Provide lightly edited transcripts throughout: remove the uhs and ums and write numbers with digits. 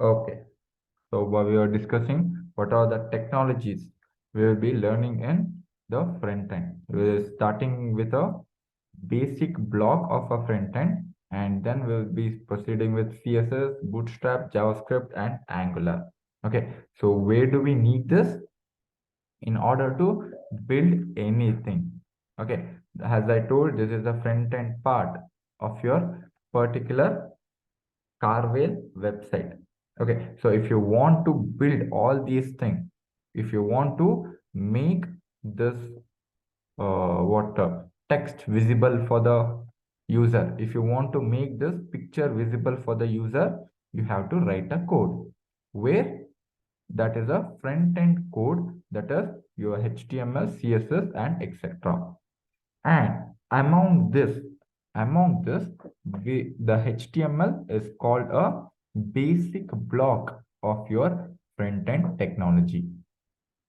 Okay. So while we are discussing what are the technologies we will be learning in the front end. We're starting with a basic block of a front end, and then we'll be proceeding with CSS, Bootstrap, JavaScript, and Angular. Okay, so where do we need this in order to build anything? Okay, as I told, this is the front end part of your particular Carvel website. Okay, so if you want to build all these things, if you want to make this what text visible for the user, if you want to make this picture visible for the user, you have to write a code where that is a front end code, that is your HTML, CSS, and etc. And among this, the HTML is called a basic block of your front-end technology.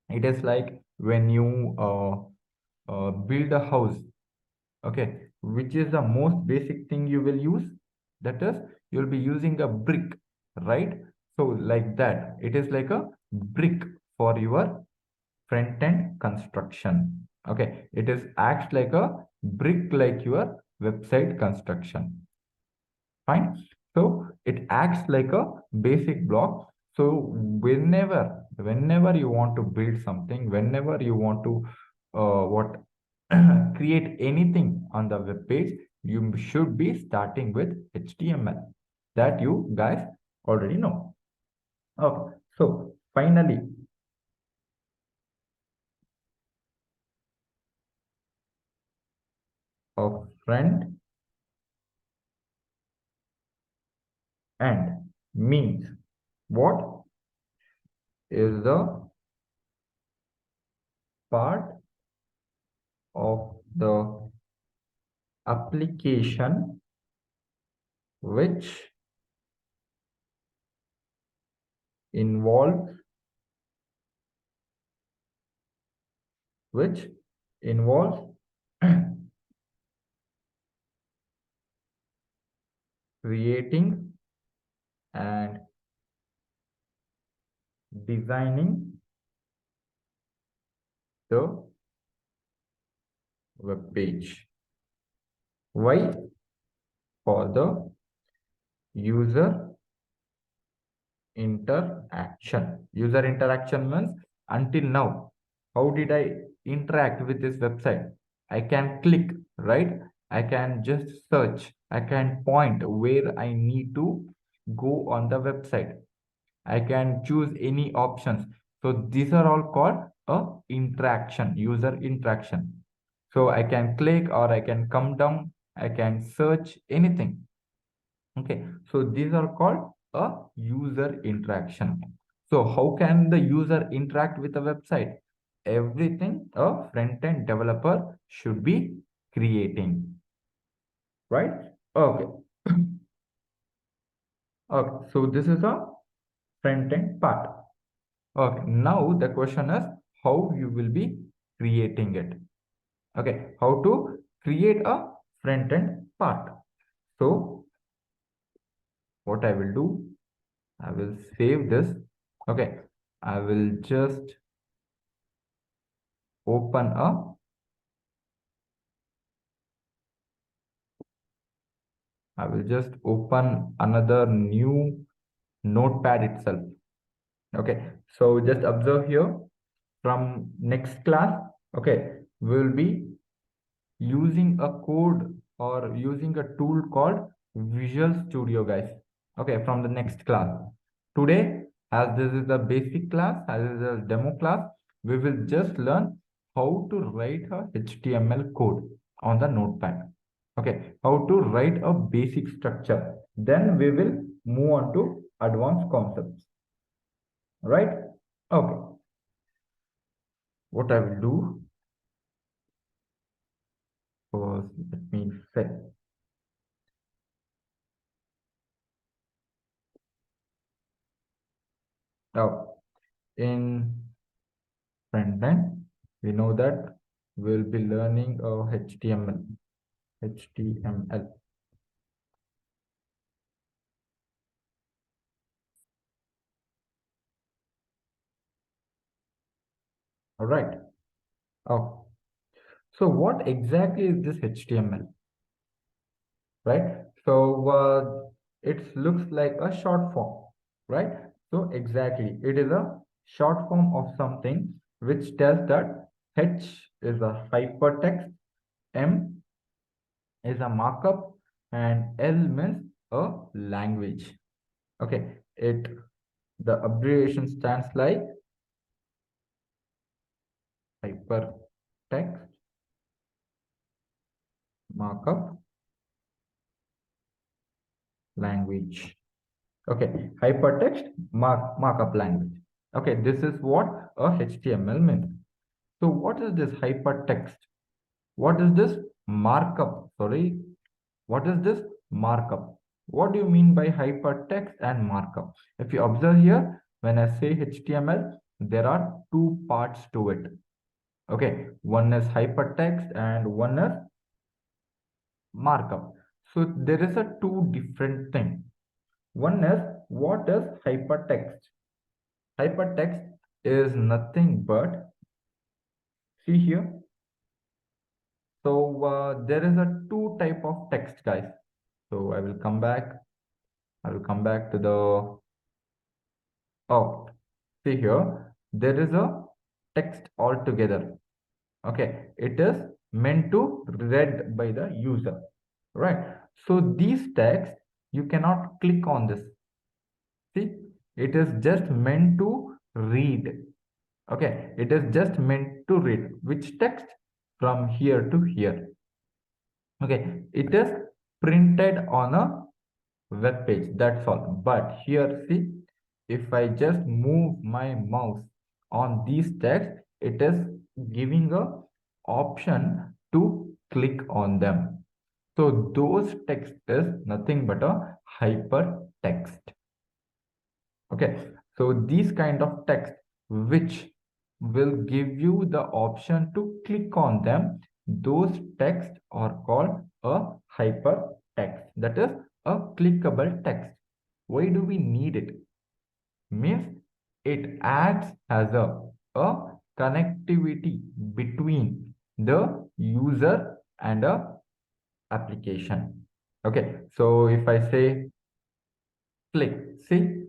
It is like when you build a house, okay, which is the most basic thing you will use? That is, you'll be using a brick, right? So like that, it is like a brick for your front-end construction. Okay, it is acts like a brick like your website construction. Fine. So it acts like a basic block. So whenever you want to build something, whenever you want to what create anything on the web page, you should be starting with HTML. That you guys already know. Okay. So finally, a front end means what is the part of the application which involves which involves creating and designing the web page. Why? For the user interaction. User interaction means until now, how did I interact with this website? I can click, right? I can just search. I can point where I need to go on the website. I can choose any options. So these are all called a interaction, user interaction. So I can click or I can come down, I can search anything. Okay, so these are called a user interaction. So how can the user interact with a website? Everything a front-end developer should be creating, right? Okay. Okay, so this is a front-end part. Okay, now the question is how you will be creating it. Okay, how to create a front-end part. So what I will do, I will save this. Okay, I will just open a, I will just open another new notepad itself. Okay, so just observe here from next class. Okay, we'll be using a code or using a tool called Visual Studio, guys. Okay, from the next class. Today, as this is the basic class, as this is a demo class, we will just learn how to write a HTML code on the notepad. Okay, how to write a basic structure. Then we will move on to advanced concepts. Right? Okay. What I will do first, let me set. Now, in front end, we know that we'll be learning HTML. HTML. All right. Oh, so what exactly is this HTML? Right? So it looks like a short form, right? So exactly, it is a short form of something which tells that H is a hypertext, M is a markup, and L means a language. Okay, the abbreviation stands like hypertext, markup, language. Okay, hypertext markup language. Okay, this is what a HTML means. So what is this hypertext? What is this markup? Sorry, what is this markup? What do you mean by hypertext and markup? If you observe here, when I say HTML, there are two parts to it. Okay, one is hypertext and one is markup. So there is a two different thing. One is, what is hypertext? Hypertext is nothing but, see here. So there is a two type of text, guys. So I will come back. I will come back to the, oh, see here. There is a text altogether. Okay, it is meant to read by the user, right? So these text, you cannot click on this. See, it is just meant to read. Okay, it is just meant to read. Which text? From here to here. Okay, it is printed on a web page. That's all. But here, see, if I just move my mouse on these text, it is giving a option to click on them. So those text is nothing but a hypertext. Okay, so these kind of text which will give you the option to click on them, those text are called a hypertext. That is a clickable text. Why do we need it? Means it acts as a connectivity between the user and a application. Okay, so if I say click, see,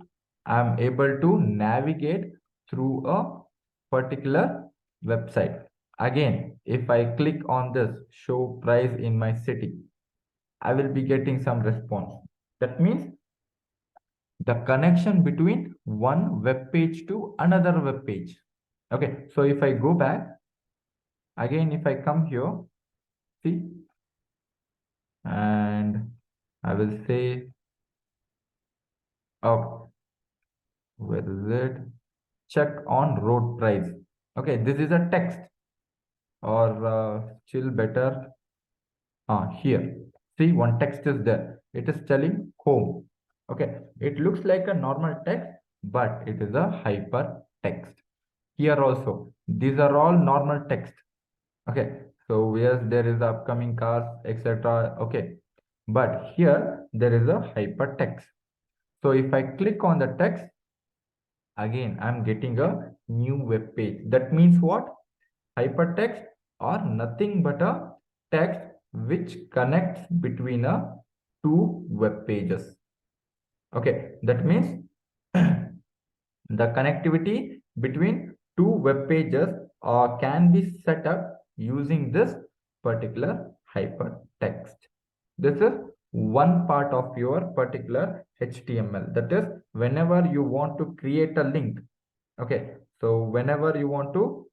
I'm able to navigate through a particular website. Again, if I click on this show price in my city, I will be getting some response. That means the connection between one web page to another web page. Okay, so if I go back, again, if I come here, see, and I will say, oh, where is it? Check on road price. Okay, this is a text, or still better, here. See, one text is there. It is telling home. Okay, it looks like a normal text, but it is a hypertext. Here also, these are all normal text. Okay, so yes, there is the upcoming cars, etc. Okay, but here there is a hypertext. So if I click on the text, again, I'm getting a new web page. That means what? Hypertext are nothing but a text which connects between a two web pages. Okay, that means the connectivity between two web pages can be set up using this particular hypertext. This is one part of your particular HTML. That is, whenever you want to create a link. Okay, so whenever you want to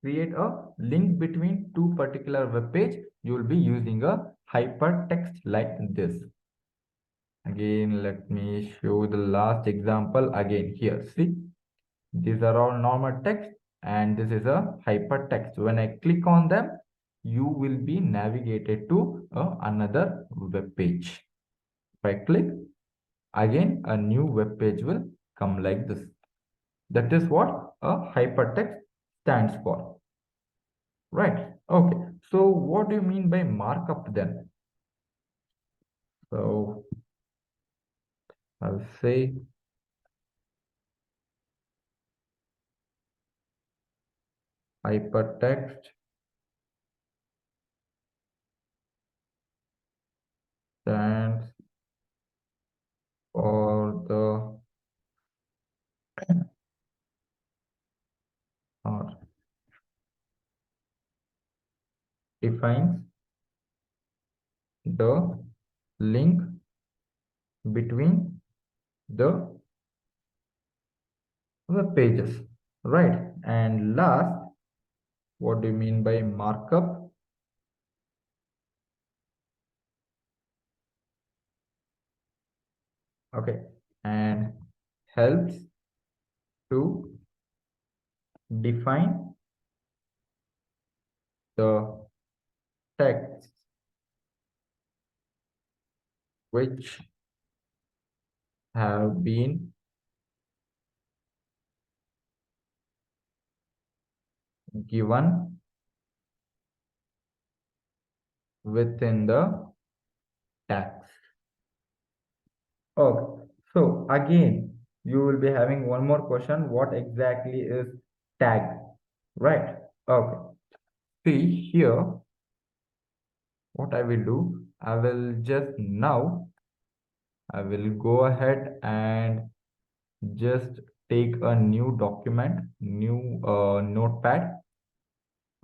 create a link between two particular web page, you will be using a hypertext like this. Again, let me show the last example again here. See, these are all normal text and this is a hypertext. When I click on them, you will be navigated to another web page. If I click, again a new web page will come like this. That is what a hypertext stands for. Right. Okay. So what do you mean by markup then? So I'll say Hypertext stands for the or defines the link between the web pages, right? And last, what do you mean by markup? Okay, and helps to define the text which have been given within the tags. Okay, so again, you will be having one more question. What exactly is tag? Right. Okay. See here, what I will do, I will just now, I will go ahead and just take a new document, new notepad.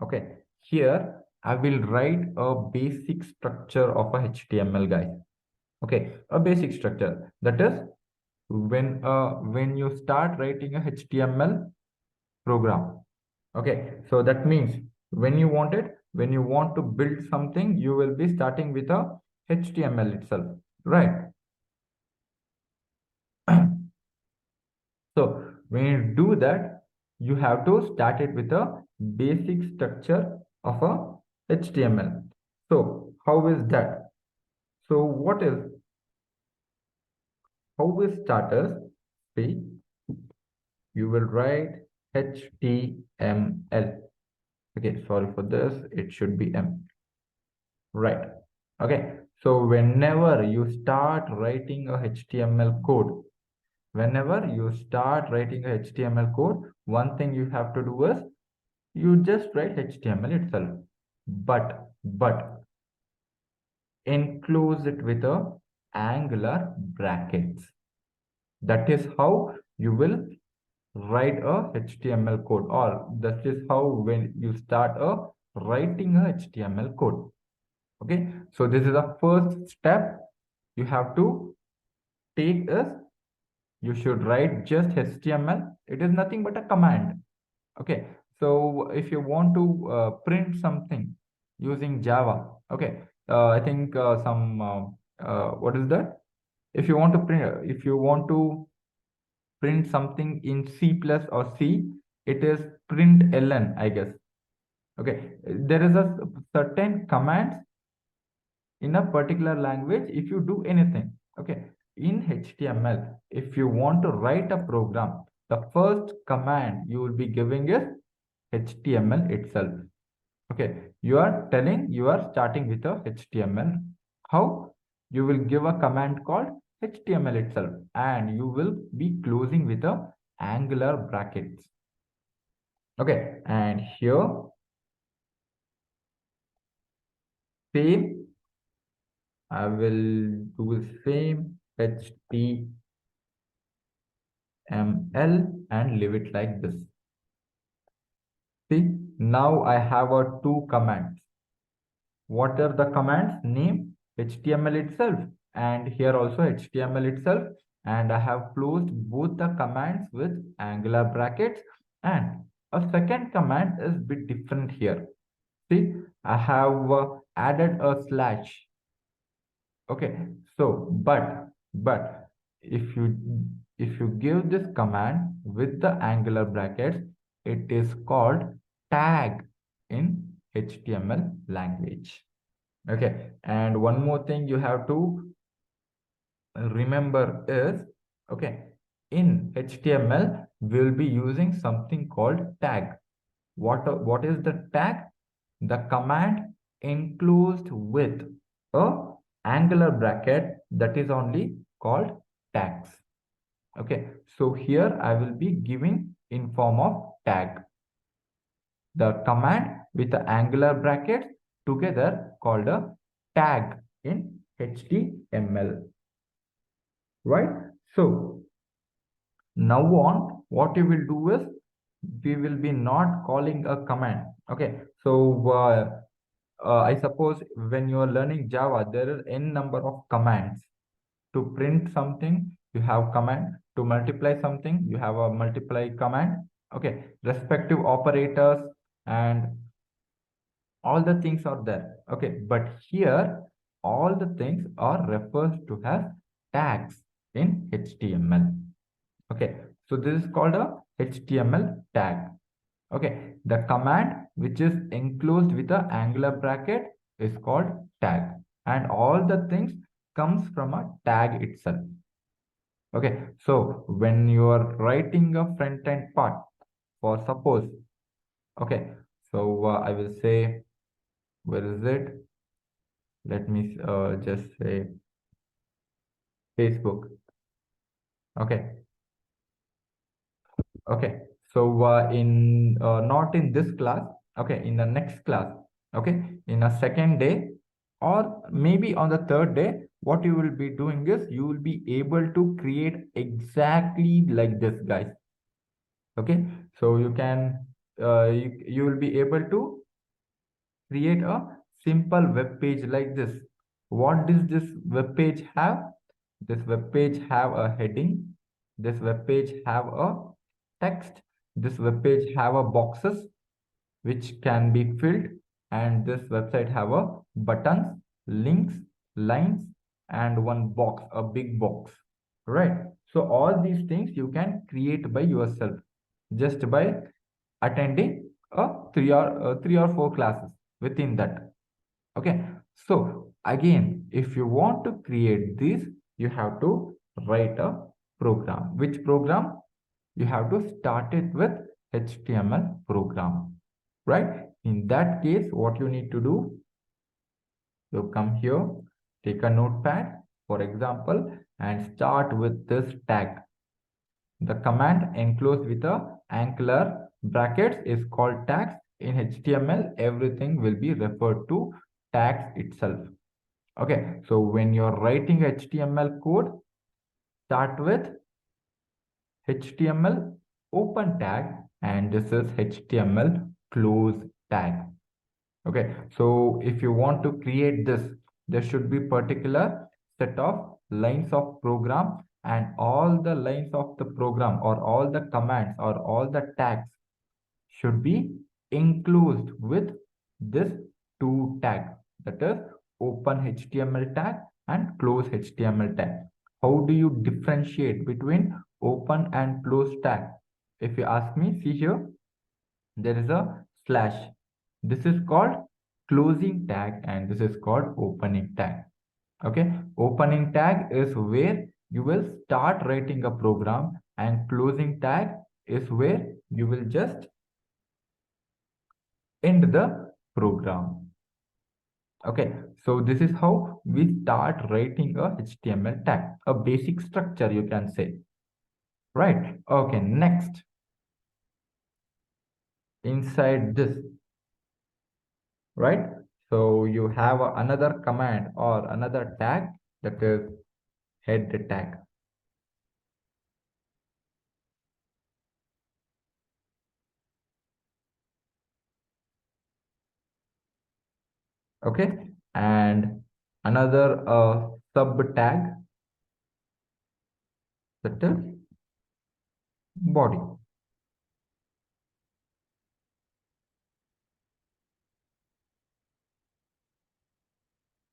Okay. Here, I will write a basic structure of a HTML, guys. Okay, a basic structure. That is, when you start writing a HTML program. Okay, so that means when you want to build something, you will be starting with a HTML itself, right? So when you do that, you have to start it with a basic structure of a HTML. So how is that? So how we starters? See, you will write HTML. Okay, sorry for this. It should be M. Right. Okay. So whenever you start writing a HTML code, whenever you start writing a HTML code, one thing you have to do is you just write HTML itself. But enclose it with a angular brackets. That is how you will write a HTML code, or that is how when you start writing a HTML code. Okay, so this is the first step you have to take is you should write just HTML. It is nothing but a command. Okay, so if you want to print something using Java, okay, I think what is that? If you want to print something in C plus or C, it is print ln, I guess. Okay, there is a certain command in a particular language if you do anything. Okay, in HTML, if you want to write a program, the first command you will be giving is HTML itself. Okay, you are starting with a HTML. How? You will give a command called HTML itself, and you will be closing with a angular brackets. Okay, and here same, I will do the same HTML and leave it like this. See, now I have a two commands. What are the commands? Name HTML itself, and here also HTML itself. And I have closed both the commands with angular brackets. And a second command is bit different here. See, I have added a slash. Okay, so but if you give this command with the angular brackets, it is called tag in HTML language. Okay, and one more thing you have to remember is, okay, in HTML we'll be using something called tag. What is the tag? The command enclosed with a angular bracket, that is only called tags. Okay, so here I will be giving in form of tag. The command with the angular brackets together called a tag in HTML, right? So now on, what you will do is we will be not calling a command. Okay, so I suppose when you are learning Java, there is n number of commands. To print something, you have command. To multiply something, you have a multiply command. Okay, respective operators and all the things are there. Okay, but here all the things are referred to as tags in HTML. Okay, so this is called a HTML tag. Okay, the command which is enclosed with the angular bracket is called tag, and all the things comes from a tag itself. Okay, so when you are writing a front end part, for suppose, okay, so I will say, where is it? Let me just say Facebook. Okay, okay. So in not in this class, okay, in the next class, okay, in a second day, or maybe on the third day, what you will be doing is you will be able to create exactly like this, guys. Okay, so you can you will be able to create a simple web page like this. What does this web page have? This web page have a heading. This web page have a text. This web page have a boxes which can be filled, and this website have a buttons, links, lines, and one box, a big box, right? So all these things you can create by yourself just by attending a three or four classes within that. Okay, so again, if you want to create this, you have to write a program. Which program? You have to start it with HTML program, right? In that case, what you need to do, you come here, take a notepad, for example, and start with this tag. The command enclosed with a angular brackets is called tags. In HTML, everything will be referred to tags itself. Okay, so when you're writing HTML code, start with HTML open tag, and this is HTML close tag. Okay, so if you want to create this, there should be particular set of lines of program, and all the lines of the program or all the commands or all the tags should be enclosed with this two tag, that is open HTML tag and close HTML tag. How do you differentiate between open and close tag? If you ask me, see here, there is a slash. This is called closing tag and this is called opening tag. Okay, opening tag is where you will start writing a program, and closing tag is where you will just end the program. Okay, so this is how we start writing a HTML tag, a basic structure you can say, right? Okay, next, inside this, right? So you have another command or another tag, that is head tag. Okay, and another sub tag, that is body.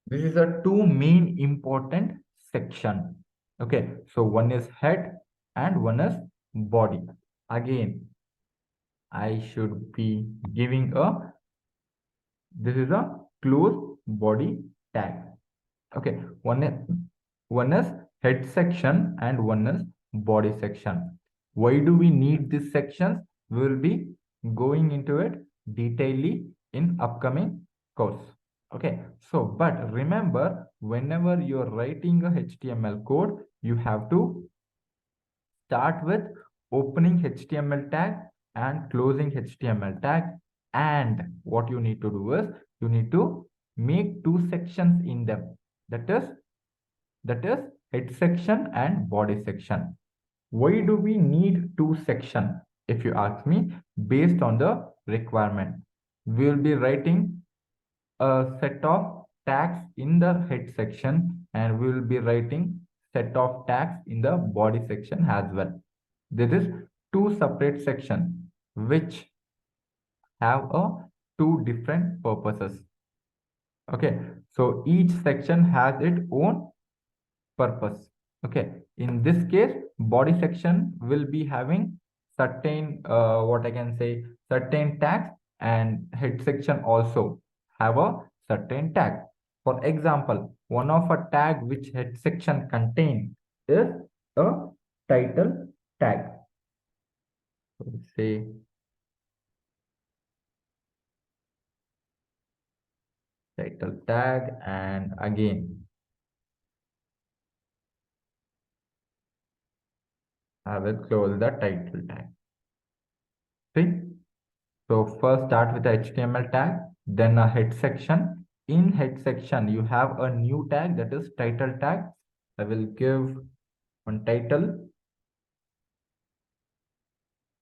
This is the two main important section. Okay, so one is head and one is body. Again, I should be giving a, this is a close body tag. Okay, one is head section and one is body section. Why do we need these sections? We will be going into it detailedly in upcoming course. Okay, so but remember, whenever you're writing a HTML code, you have to start with opening HTML tag and closing HTML tag, And what you need to do is you need to make two sections in them. That is head section and body section. Why do we need two sections? If you ask me, based on the requirement, we will be writing a set of tags in the head section and we will be writing set of tags in the body section as well. There is two separate sections which have two different purposes. Okay, so each section has its own purpose. Okay, in this case, body section will be having certain what I can say certain tags, and head section also have a certain tag. For example, one of a tag which head section contain is a title tag. So say title tag, and again I will close the title tag. See? So first start with the HTML tag, then a head section. In head section, you have a new tag, that is title tag. I will give one title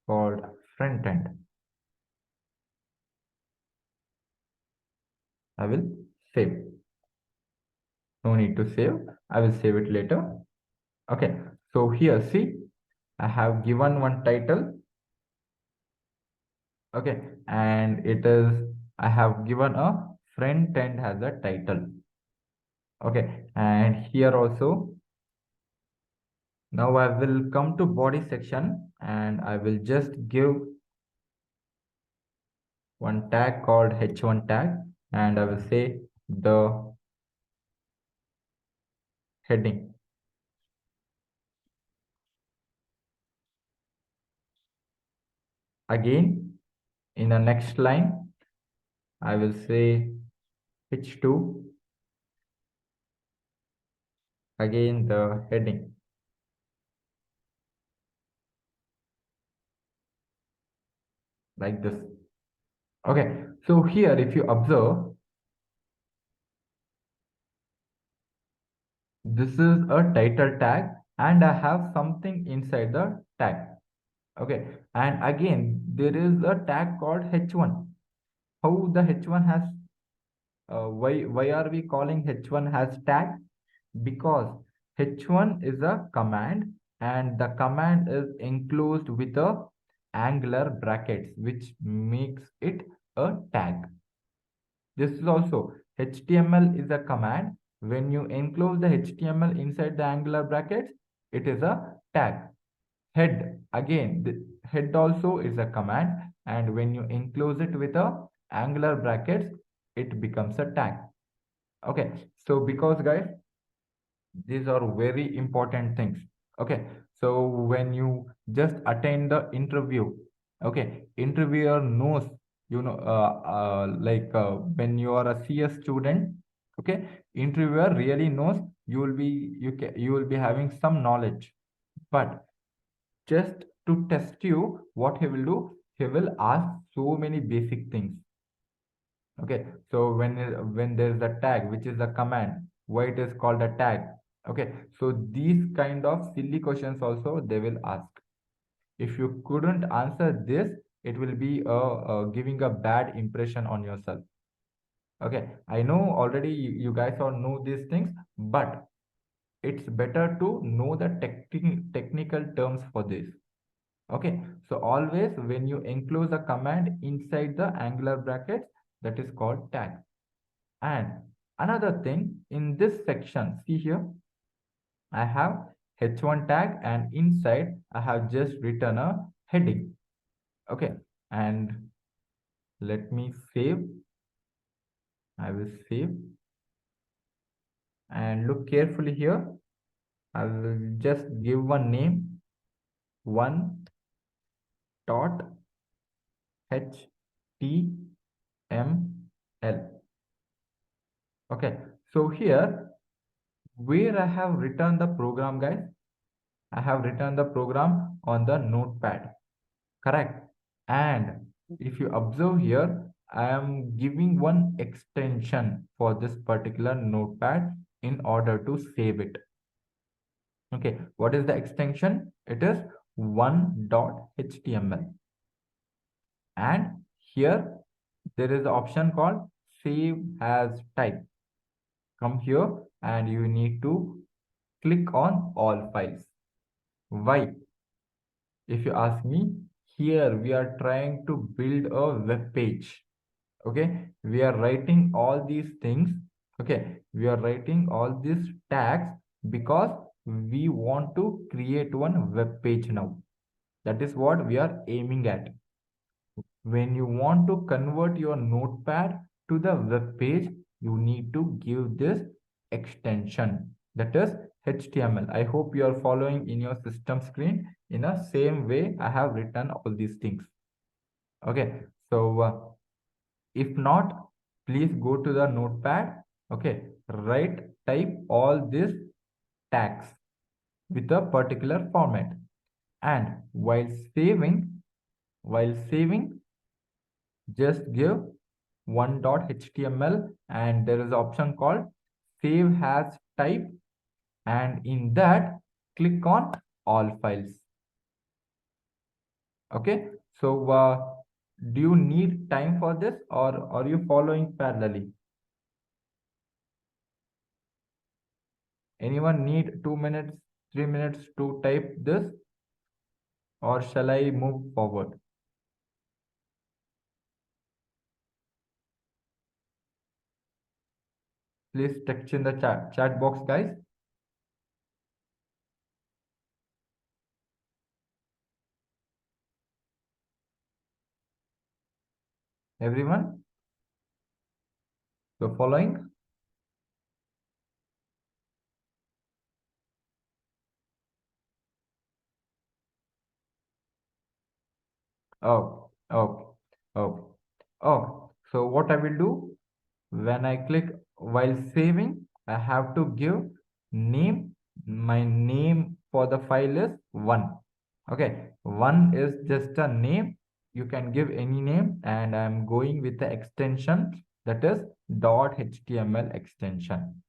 called front end. I will save. No need to save. I will save it later. Okay. So here, see, I have given one title. Okay. And it is, I have given a front end as a title. Okay. And here also, now I will come to body section and I will just give one tag called h1 tag, and I will say the heading. Again, in the next line, I will say h2, again the heading. Like this. Okay, so here if you observe, this is a title tag and I have something inside the tag. Okay, and again there is a tag called h1. How the h1 has why are we calling h1 as tag? Because h1 is a command and the command is enclosed with a angular brackets which makes it a tag. This is also HTML is a command. When you enclose the HTML inside the angular brackets, it is a tag. Head, again, the head also is a command, and when you enclose it with a angular brackets, it becomes a tag. Okay, so because guys, these are very important things. Okay, so when you just attend the interview, okay, interviewer knows, when you are a CS student, okay, interviewer really knows you will be having some knowledge, but just to test you, what he will do, he will ask so many basic things. Okay, so when there is a tag which is a command, why it is called a tag? Okay, so these kind of silly questions also they will ask. If you couldn't answer this, it will be giving a bad impression on yourself. Okay, I know already you guys all know these things, but it's better to know the technical terms for this. Okay, so always when you enclose a command inside the angular brackets, that is called tag. And another thing in this section, see here, I have h1 tag and inside I have just written a heading. Okay, and let me save. I will save and look carefully here. I will just give one name, one dot html. Okay, so here where I have written the program, guys, I have written the program on the notepad, correct? And if you observe here, I am giving one extension for this particular notepad in order to save it. Okay, what is the extension? It is 1.html. And here there is the option called save as type. Come here and you need to click on all files. Why? If you ask me, here we are trying to build a web page. Okay, we are writing all these things. Okay, we are writing all these tags because we want to create one web page now. That is what we are aiming at. When you want to convert your notepad to the web page, you need to give this extension, that is HTML. I hope you are following in your system screen in the same way I have written all these things. Okay, so if not, please go to the notepad. Okay, type all these tags with a particular format. And while saving, just give 1.html and there is an option called save as type, and in that click on all files. Okay, so do you need time for this or are you following parallelly? Anyone need 2 minutes, 3 minutes to type this, or shall I move forward? Please text in the chat box, guys. Everyone, so following. Oh, oh, oh, oh. So what I will do when I click while saving, I have to give name. My name for the file is one. Okay, one is just a name. You can give any name, and I'm going with the extension that is .html extension.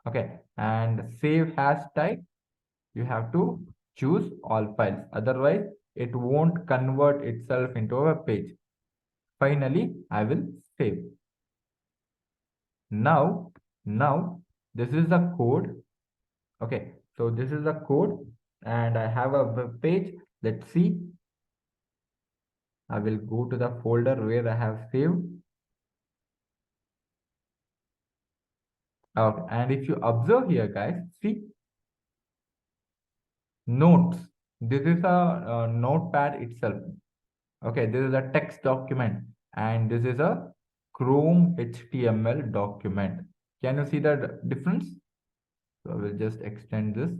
Okay, and save as type. You have to choose all files. Otherwise, it won't convert itself into a web page. Finally, I will save. Now, this is the code. Okay, so this is the code, and I have a web page. Let's see. I will go to the folder where I have saved. Okay, and if you observe here, guys, see notes. This is a notepad itself. Okay, this is a text document, and this is a Chrome HTML document. Can you see the difference? So I will just extend this.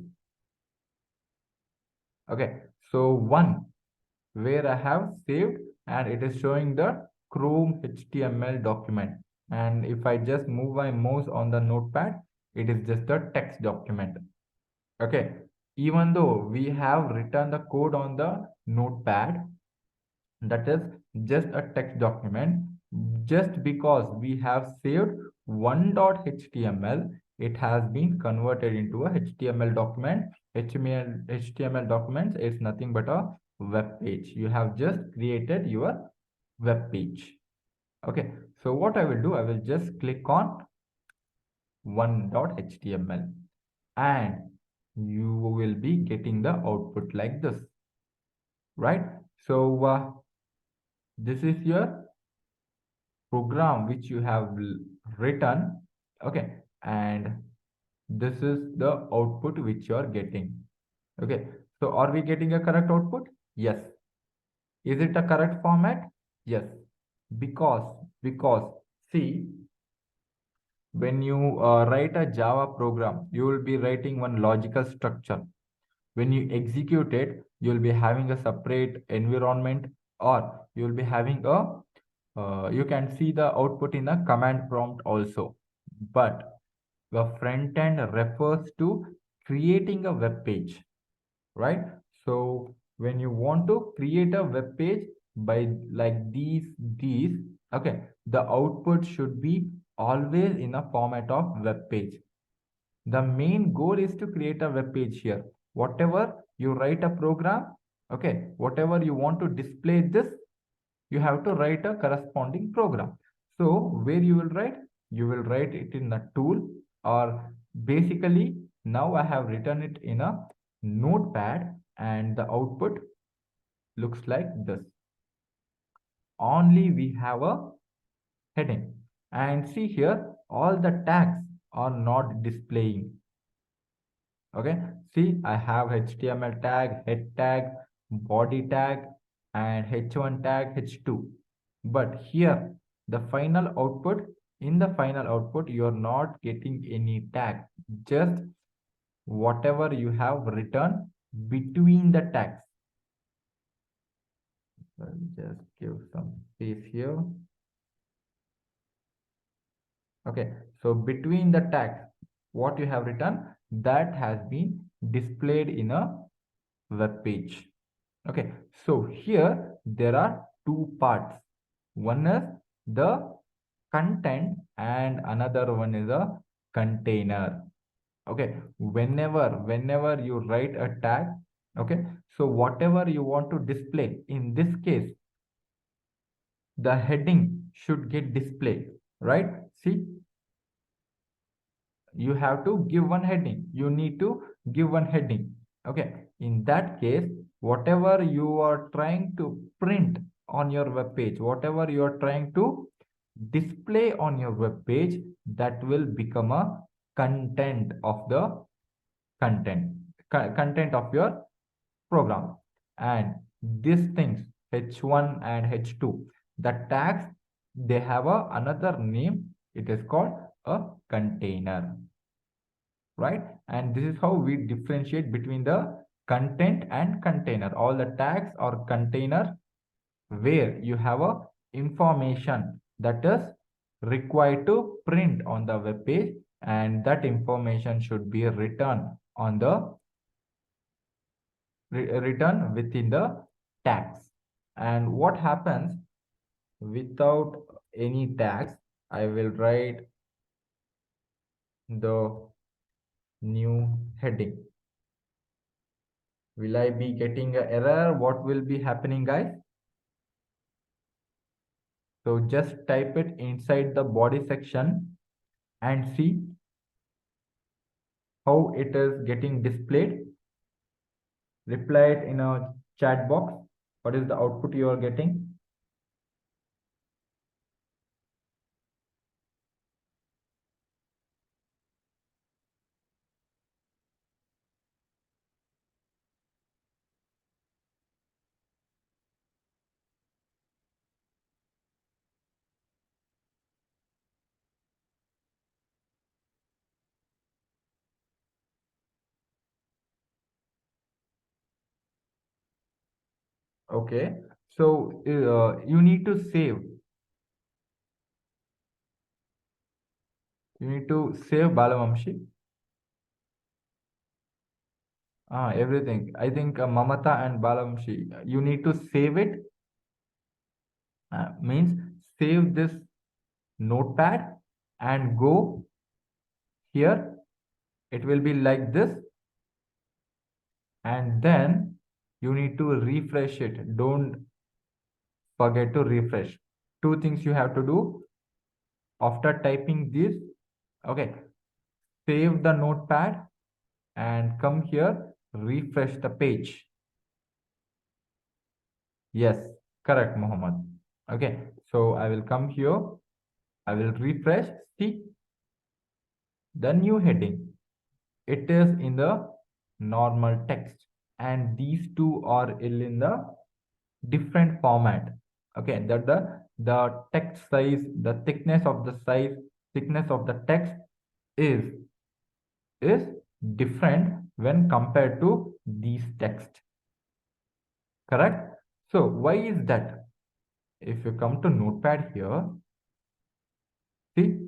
Okay, so one where I have saved and it is showing the Chrome HTML document. And if I just move my mouse on the notepad, it is just a text document. Okay, even though we have written the code on the notepad, that is just a text document, just because we have saved 1.html, it has been converted into a HTML document. HTML documents is nothing but a web page. You have just created your web page. Okay, so what I will do, I will just click on 1.html and you will be getting the output like this, right? So this is your program which you have written. Okay, and this is the output which you are getting. Okay, so are we getting a correct output? Yes. Is it a correct format? Yes, because see, when you write a Java program, you will be writing one logical structure. When you execute it, you will be having a separate environment, or you will be having a you can see the output in a command prompt also. But the front end refers to creating a web page, right? So when you want to create a web page, by like these, okay, the output should be always in a format of web page. The main goal is to create a web page here. Whatever you write a program, okay, whatever you want to display this, you have to write a corresponding program. So where you will write? You will write it in a tool, or basically now I have written it in a notepad and the output looks like this. Only we have a heading, and see here all the tags are not displaying. Okay, see I have HTML tag, head tag, body tag, and h1 tag, h2. But here the final output, in the final output you are not getting any tag, just whatever you have written between the tags. I'll just give some space here. Okay, so between the tags, what you have written, that has been displayed in a web page. Okay, so here there are two parts. One is the content and another one is a container. Okay, whenever you write a tag, okay, so whatever you want to display, in this case the heading should get displayed, right? See, you have to give one heading, you need to give one heading. Okay, in that case, whatever you are trying to print on your web page, whatever you are trying to display on your web page, that will become a content of the content of your program. And these things, h1 and h2, the tags, they have a another name, it is called a container, right? And this is how we differentiate between the content and container. All the tags or container where you have a information that is required to print on the web page, and that information should be written on the written within the tags. And what happens without any tags? I will write the new heading. Will I be getting an error? What will be happening, guys? So just type it inside the body section and see how it is getting displayed. Reply it in a chat box. What is the output you are getting? Okay. So you need to save. You need to save Balavamshi. Everything. I think Mamata and Balamshi, you need to save it. Means save this notepad and go here. It will be like this. And then you need to refresh it. Don't forget to refresh. Two things you have to do after typing this. Okay. Save the notepad and come here, refresh the page. Yes, correct, Muhammad. Okay, so I will come here, I will refresh, see the new heading. It is in the normal text, and these two are in the different format. Okay, that the text size, the thickness of the size, thickness of the text is is different when compared to these text. Correct? So why is that? If you come to notepad here, see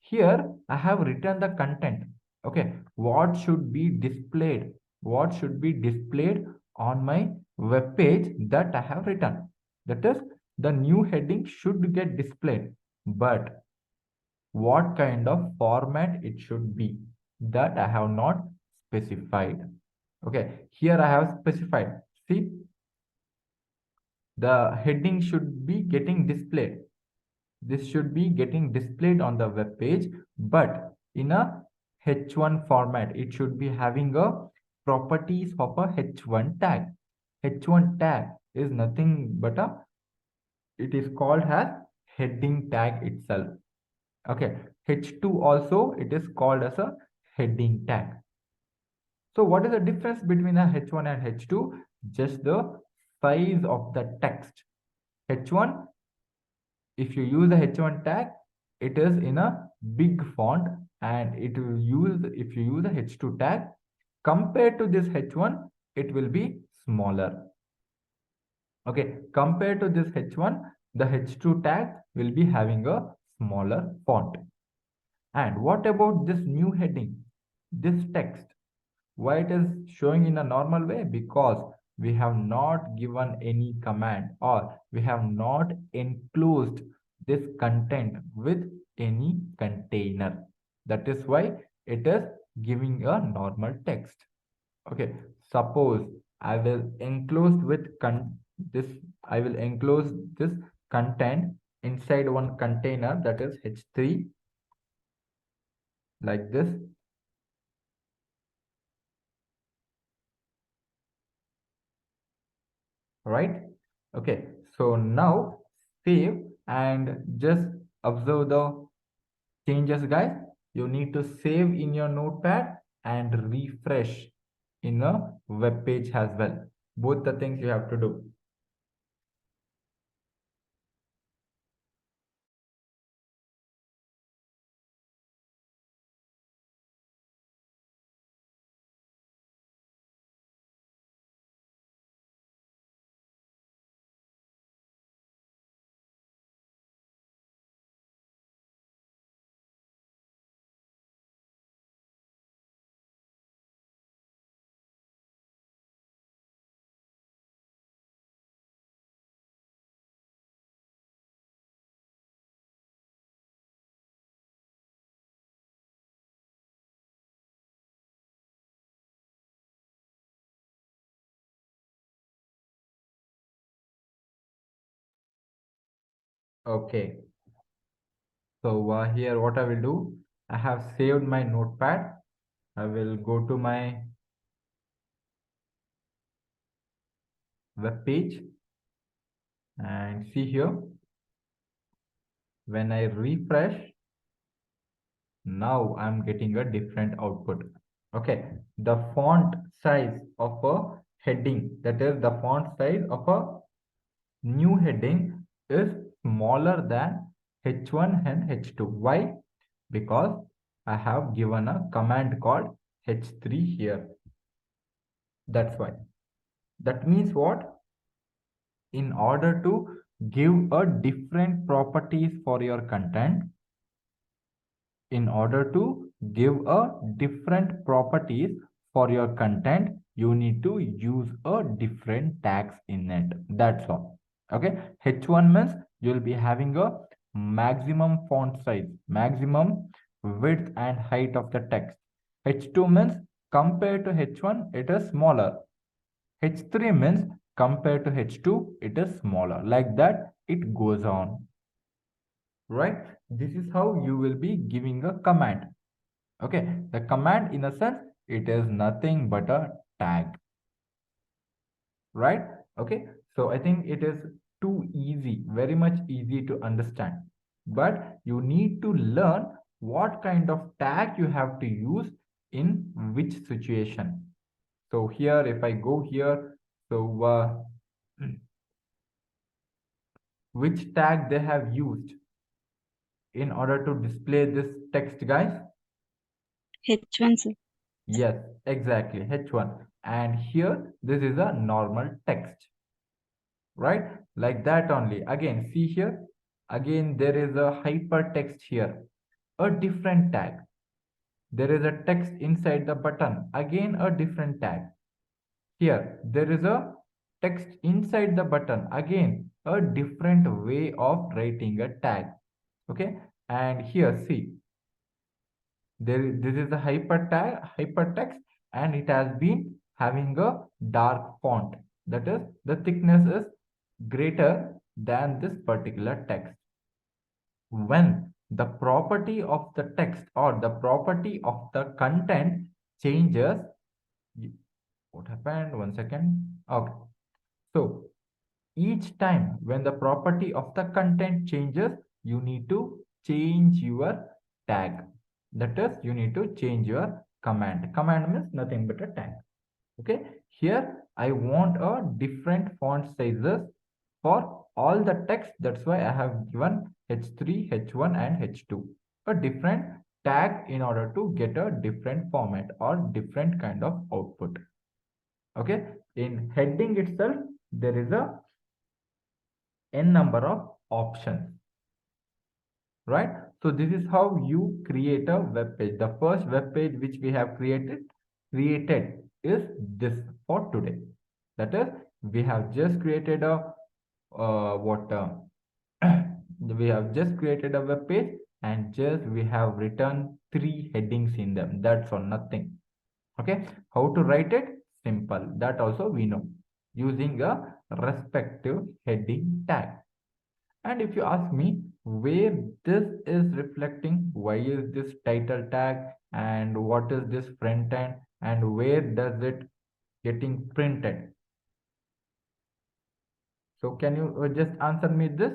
here I have written the content. Okay, what should be displayed? What should be displayed on my web page that I have written? That is, the new heading should get displayed, but what kind of format it should be, that I have not specified. Okay, here I have specified. See, the heading should be getting displayed. This should be getting displayed on the web page, but in a H1 format. It should be having a properties of a H1 tag. H1 tag is nothing but it is called as heading tag itself. Okay, H2 also it is called as a heading tag. So what is the difference between a H1 and H2? Just the size of the text. H1, if you use the H1 tag, it is in a big font, and it will use, if you use the H2 tag, compared to this H1, it will be smaller. Okay, compared to this H1, the H2 tag will be having a smaller font. And what about this new heading, this text? Why it is showing in a normal way? Because we have not given any command, or we have not enclosed this content with any container. That is why it is giving a normal text. Okay, suppose I will enclose with this, I will enclose this content inside one container, that is H3, like this. Right? Okay, so now save and just observe the changes, guys. You need to save in your notepad and refresh in a web page as well. Both the things you have to do. Okay, so here what I will do, I have saved my notepad. I will go to my web page and see here. When I refresh, now I'm getting a different output. Okay, the font size of a heading, that is the font size of a new heading, is smaller than H1 and H2. Why? Because I have given a command called H3 here. That's why. That means what? In order to give a different properties for your content, in order to give a different properties for your content, you need to use a different tags in it. That's all. Okay, H1 means you'll be having a maximum font size, maximum width and height of the text. H2 means compared to H1 it is smaller. H3 means compared to H2 it is smaller. Like that it goes on. Right? This is how you will be giving a command. Okay, the command in a sense, it is nothing but a tag. Right? Okay, so I think it is too easy, very much easy to understand. But you need to learn what kind of tag you have to use in which situation. So here, if I go here, so which tag they have used in order to display this text, guys? H1, sir. Yes, exactly, H1. And here, this is a normal text, right? Like that only. Again, see here. Again, there is a hypertext here, a different tag. There is a text inside the button. Again, a different tag. Here, there is a text inside the button. Again, a different way of writing a tag. Okay, and here see, this is a hypertext, and it has been having a dark font. That is, the thickness is greater than this particular text. When the property of the text or the property of the content changes, what happened? One second. Okay. So each time when the property of the content changes, you need to change your tag. That is, you need to change your command. Command means nothing but a tag. Okay, here I want a different font sizes for all the text. That's why I have given H3, H1 and H2, a different tag in order to get a different format or different kind of output. Okay, in heading itself there is a n number of options, right? So this is how you create a web page. The first web page which we have created is this for today. That is, we have just created a what we have just created a web page, and just we have written 3 headings in them. That's all, nothing. Okay, how to write it? Simple. That also we know, using a respective heading tag. And if you ask me where this is reflecting, why is this title tag, and what is this front end, and where does it getting printed? So can you just answer me this?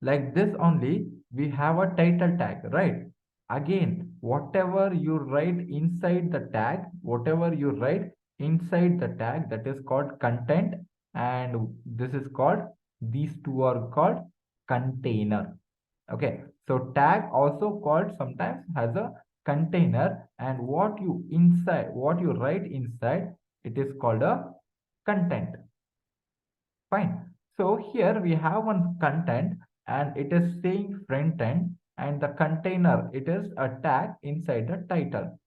Like this only, we have a title tag, right? Again, whatever you write inside the tag, whatever you write inside the tag, that is called content, and this is called, these two are called container. Okay, so tag also called sometimes has a container, and what you write inside, it is called a content. Fine. So here we have one content, and it is saying front end, and the container, it is a tag inside the title.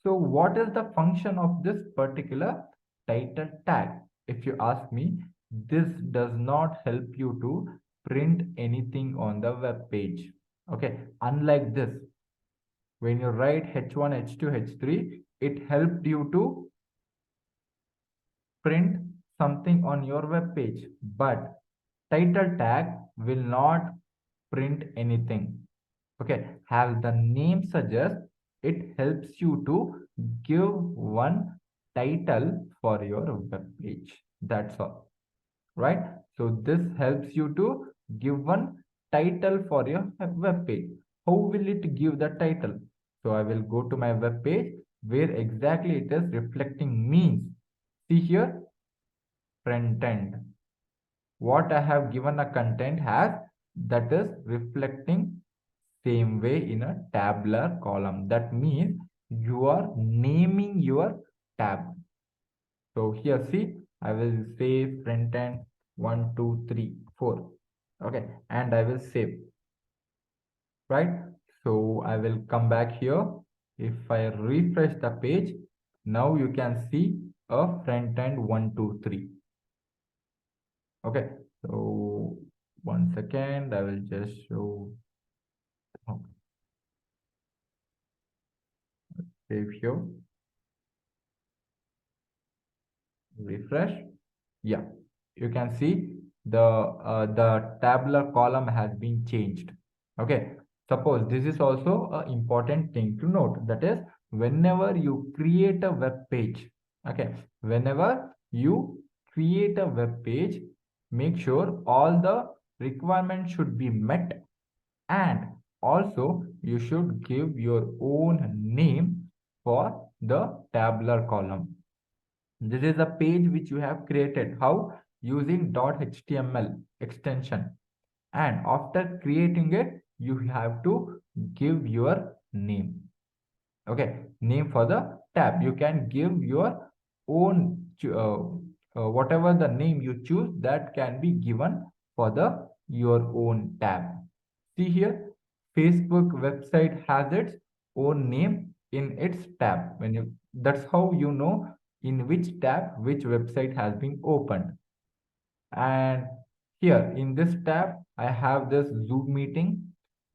So what is the function of this particular title tag? If you ask me, this does not help you to print anything on the web page. Okay, unlike this, when you write H1, H2, H3, it helped you to print something on your web page, but title tag will not print anything. Okay, have the name suggest, it helps you to give one title for your web page. That's all, right? So this helps you to give one title for your web page. How will it give the title? So I will go to my web page where exactly it is reflecting means. See here, front end. What I have given a content has, that is reflecting same way in a tabular column. That means you are naming your tab. So here see, I will say front end 1, 2, 3, 4. Okay, and I will save, right? So I will come back here. If I refresh the page, now you can see a front end 1, 2, 3. Okay, so 1 second, I will just show. Oh, save here, refresh. Yeah, you can see the tabular column has been changed. Okay, suppose this is also an important thing to note, that is, whenever you create a web page, okay, whenever you create a web page, make sure all the requirements should be met, and also you should give your own name for the tabular column. This is a page which you have created. How? Using .html extension. And after creating it, you have to give your name. Okay, name for the tab. You can give your own, whatever the name you choose, that can be given for the your own tab. See here, Facebook website has its own name in its tab. When you, that's how you know in which tab which website has been opened. And here in this tab, I have this Zoom meeting.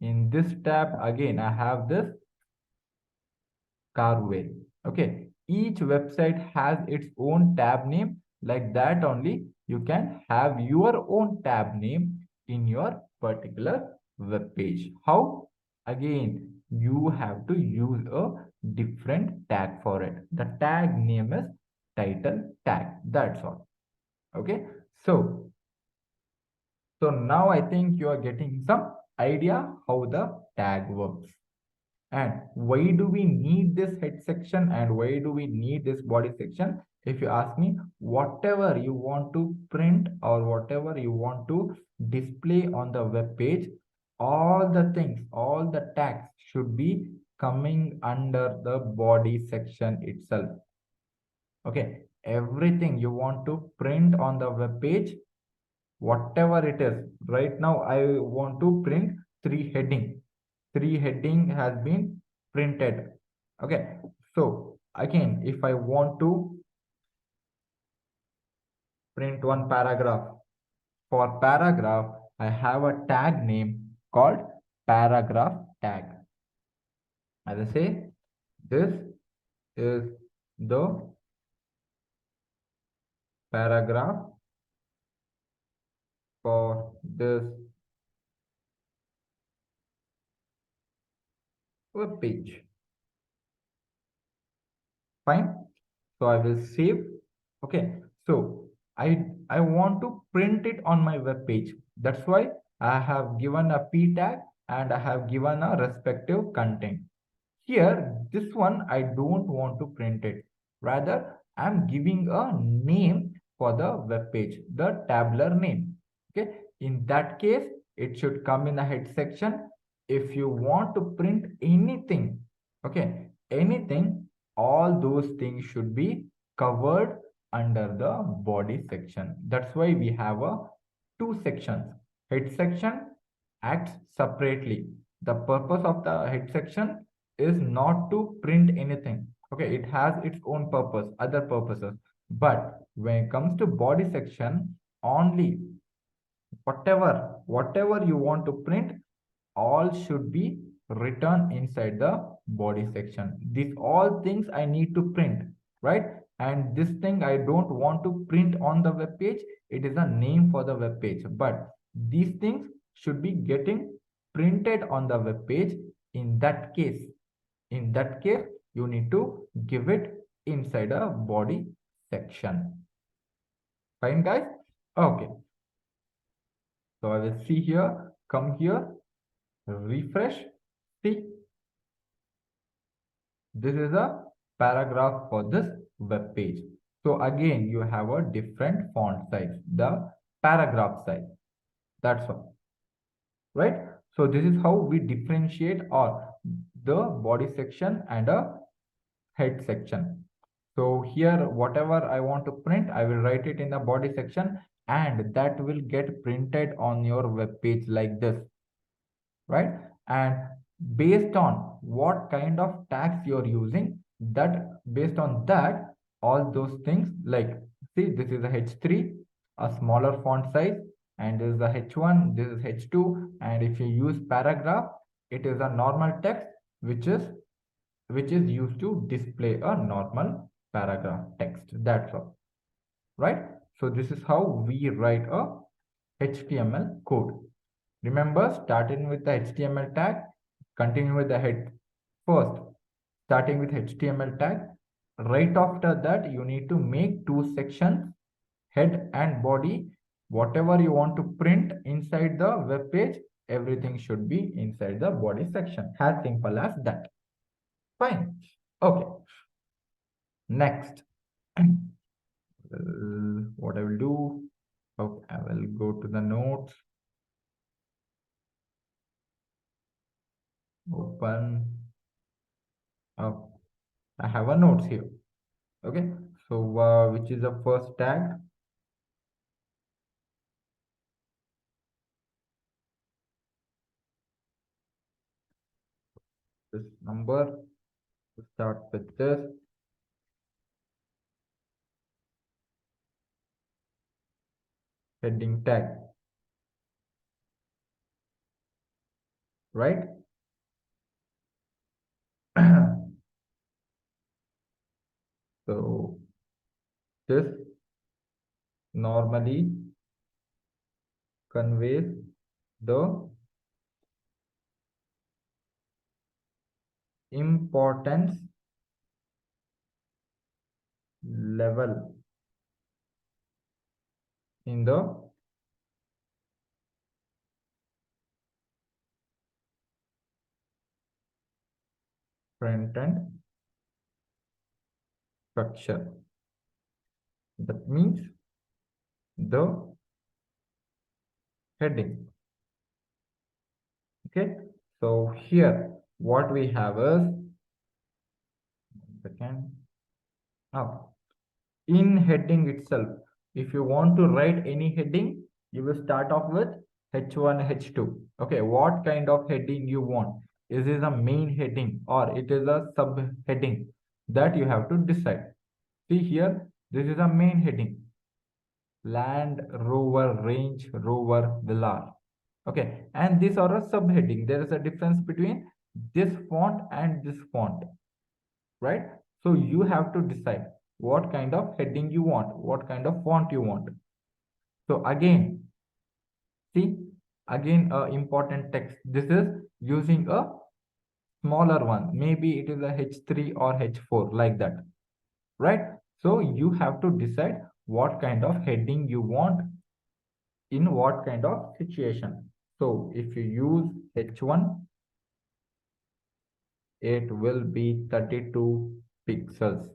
In this tab, again, I have this Carway. Okay, each website has its own tab name. Like that only, you can have your own tab name in your particular web page. How? Again, you have to use a different tag for it. The tag name is title tag. That's all. Okay, so now I think you are getting some idea how the tag works. And why do we need this head section and why do we need this body section? If you ask me, whatever you want to print or whatever you want to display on the web page, all the things, all the tags should be coming under the body section itself. Okay, everything you want to print on the web page, whatever it is. Right now I want to print three heading has been printed. Okay, so again, if I want to print one paragraph, for paragraph I have a tag name called paragraph tag. As I say, this is the paragraph for this web page. Fine, so I will save. Okay, so I want to print it on my web page. That's why I have given a p tag and I have given a respective content. Here this one I don't want to print it, rather I'm giving a name for the web page, the tabular name. Okay, in that case it should come in the head section. If you want to print anything, okay, anything, all those things should be covered under the body section. That's why we have a two sections. Head section acts separately. The purpose of the head section is not to print anything. Okay, it has its own purpose, other purposes. But when it comes to body section, only whatever you want to print, all should be written inside the body section. These all things I need to print, right? And this thing I don't want to print on the web page. It is a name for the web page, but these things should be getting printed on the web page. In that case you need to give it inside a body section. Fine, guys. Okay, so I will see here, come here, refresh. See, this is a paragraph for this web page. So again, you have a different font size, the paragraph size. That's all, right? So this is how we differentiate or the body section and a head section. So here, whatever I want to print, I will write it in the body section and that will get printed on your web page like this, right? And based on what kind of tags you're using, that based on that, all those things, like, see, this is a h3, a smaller font size, and this is a h1, this is h2, and if you use paragraph, it is a normal text which is used to display a normal paragraph text. That's all, right? So this is how we write a HTML code. Remember, starting with the HTML tag, continue with the head first, starting with HTML tag. Right after that, you need to make two sections, head and body. Whatever you want to print inside the web page, everything should be inside the body section. As simple as that. Fine. Okay. Next. What I will do, okay, I will go to the notes, open up. I have a notes here. Okay, so which is the first tag? This number. Start with this. heading tag, right? So this normally conveys the importance level in the front end structure. That means the heading. Okay, so here what we have is, second, now in heading itself, if you want to write any heading, you will start off with h1, h2. Okay, what kind of heading you want? Is it a main heading or it is a subheading? That you have to decide. See here, this is a main heading. Land Rover Range Rover Velar. Okay, and these are a subheading. There is a difference between this font and this font, right? So you have to decide what kind of heading you want, what kind of font you want. So again, see, again, important text. This is using a smaller one. Maybe it is a H3 or H4 like that, right? So you have to decide what kind of heading you want in what kind of situation. So if you use H1, it will be 32 pixels.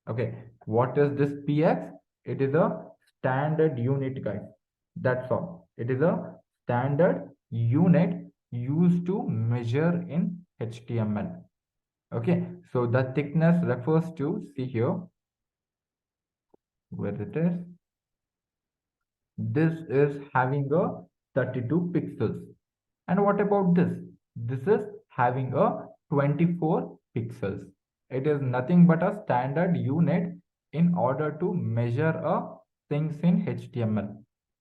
Okay, what is this px? It is a standard unit, guys. That's all. It is a standard unit used to measure in HTML. Okay, so the thickness refers to, see here, where it is. This is having a 32 pixels. And what about this? This is having a 24 pixels. It is nothing but a standard unit in order to measure a things in HTML.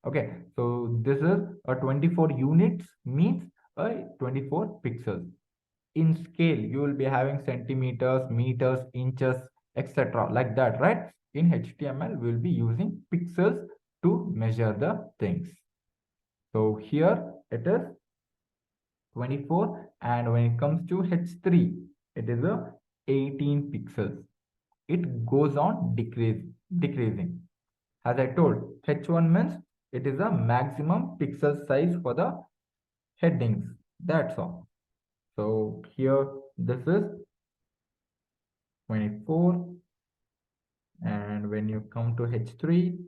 Okay, so this is a 24 units means a 24 pixels. In scale, you will be having centimeters, meters, inches, etc. like that, right? In HTML, we will be using pixels to measure the things. So here it is 24, and when it comes to H3, it is a 18 pixels. It goes on decreasing. As I told, H1 means it is a maximum pixel size for the headings. That's all. So here this is 24, and when you come to H3,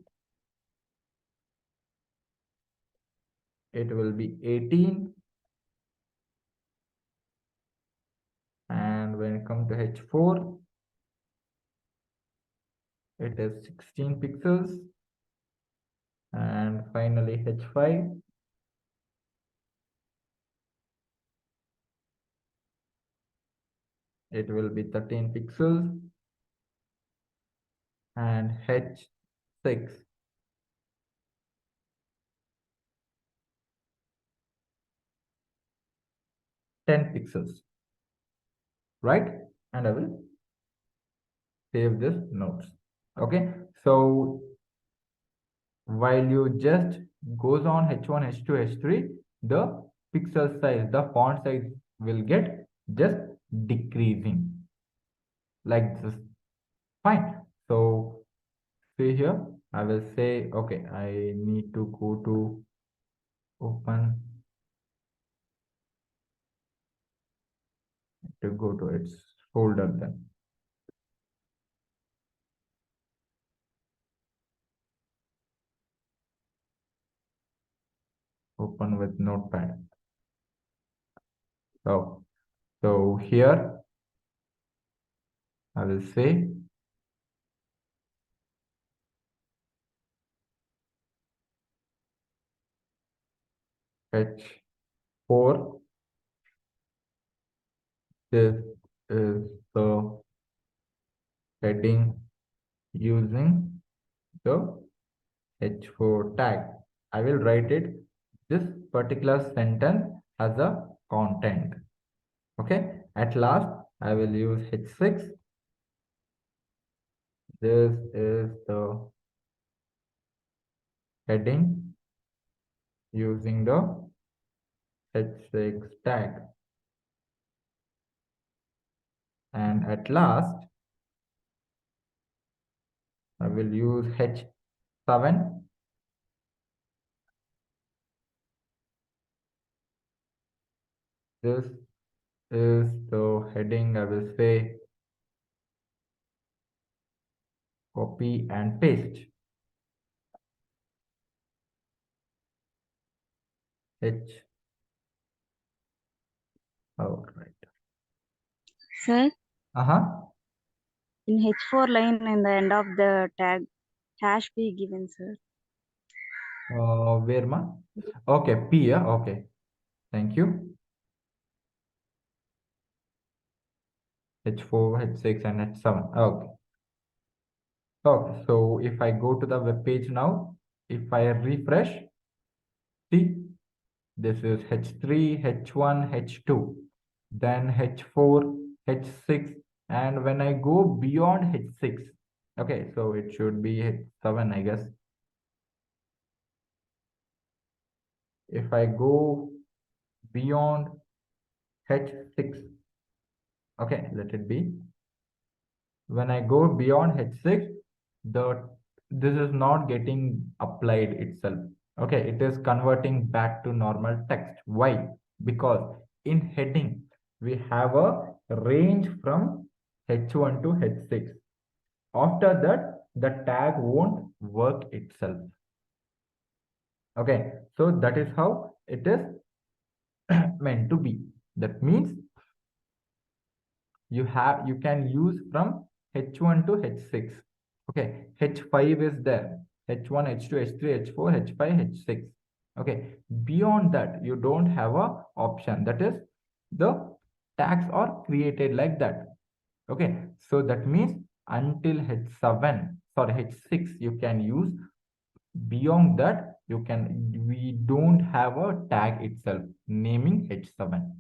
it will be 18, and when you come to H4, it is 16 pixels, and finally H5, it will be 13 pixels, and H6, 10 pixels, right? And I will save this notes. Okay, so while you just goes on H1, H2, H3, the pixel size, the font size will get just decreasing like this. Fine. So see here, I will say, okay, I need to go to open, to go to its folder then. Open with Notepad. So here I will say H4. This is the heading using the H4 tag. I will write it. This particular sentence has a content. Okay. At last, I will use H6. This is the heading using the H6 tag. And at last, I will use H7. This is the heading. I will say copy and paste. H. All right. Sir, Uh-huh. in H4 line in the end of the tag, hash be given, sir. Where ma? Okay, P, yeah? Okay. Thank you. H4, H6, and H7. Okay. Okay, so if I go to the web page now, if I refresh, see, this is H3, H1, H2, then H4, H6, and when I go beyond H6, okay, so it should be H7, I guess. If I go beyond H6, okay, let it be. When I go beyond H6, this is not getting applied itself. Okay, it is converting back to normal text. Why? Because in heading, we have a range from H1 to H6. After that, the tag won't work itself. Okay, so that is how it is meant to be. That means you can use from H1 to H6. Okay, H5 is there. H1, H2, H3, H4, H5, H6. Okay, beyond that, you don't have a option. That is, the tags are created like that. Okay, so that means until H7, sorry, H6, you can use. Beyond that, we don't have a tag itself naming H7.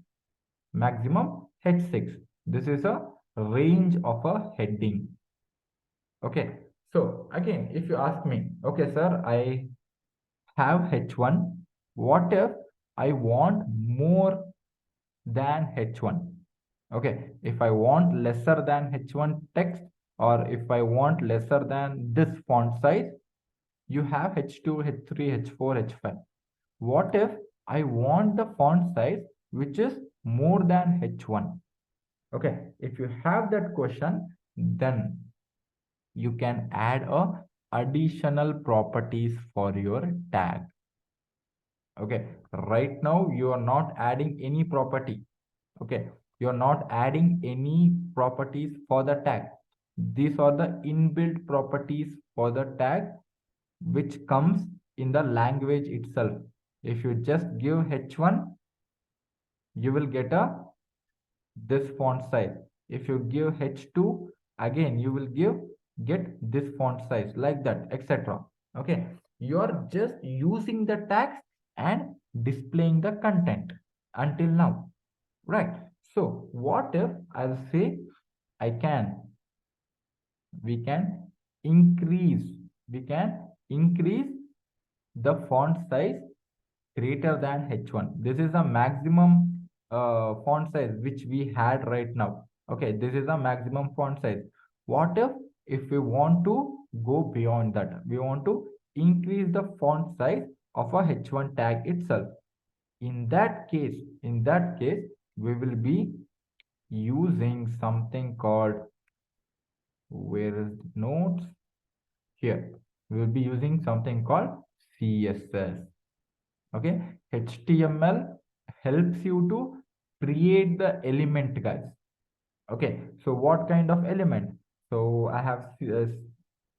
Maximum H6. This is a range of a heading. Okay, so again, if you ask me, okay, sir, I have H1. What if I want more than H1? Okay, if I want lesser than H1 text, or if I want lesser than this font size, you have H2, H3, H4, H5. What if I want the font size which is more than H1? Okay, if you have that question, then you can add a additional properties for your tag. Okay, right now you are not adding any property. Okay, you are not adding any properties for the tag. These are the inbuilt properties for the tag which comes in the language itself. If you just give H1, you will get a this font size. If you give H2, again you will get this font size, like that, etc. Okay, you are just using the tags and displaying the content until now, right? So what if I'll say I can we can increase we can increase the font size greater than H1. This is a maximum font size which we had right now. Okay, this is a maximum font size. What if we want to go beyond that? We want to increase the font size of a H1 tag itself. In that case, we will be using something called, where is notes? Here. We will be using something called CSS. Okay, HTML helps you to create the element, guys. Okay, so what kind of element? So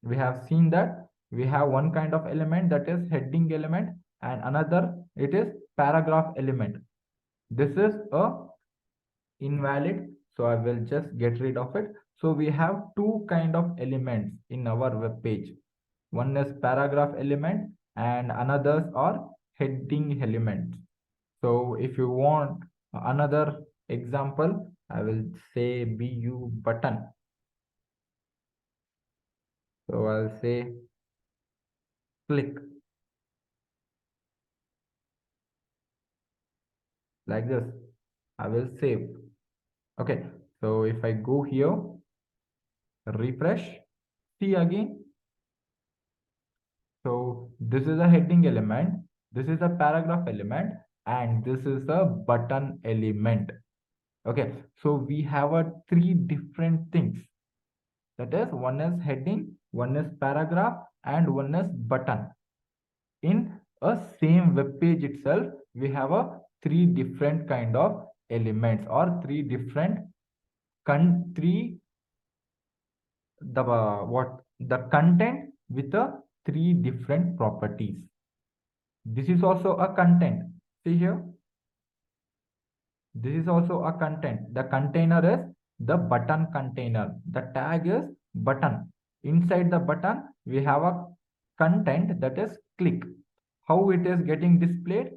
we have seen that we have one kind of element, that is heading element, and another, it is paragraph element. This is a invalid, so I will just get rid of it. So we have two kind of elements in our web page. One is paragraph element and another's are heading elements. So if you want another example, I will say BU button. So I'll say click like this. I will save. Okay. So if I go here, refresh, see again. So this is a heading element, this is a paragraph element, and this is a button element. Okay. So we have a three different things. That is, one is heading, one is paragraph, and one is button. In a same web page itself, we have a three different kind of elements, or three different three the content with the three different properties. This is also a content. See here, this is also a content. The container is the button container. The tag is button. Inside the button, we have a content, that is click. How it is getting displayed?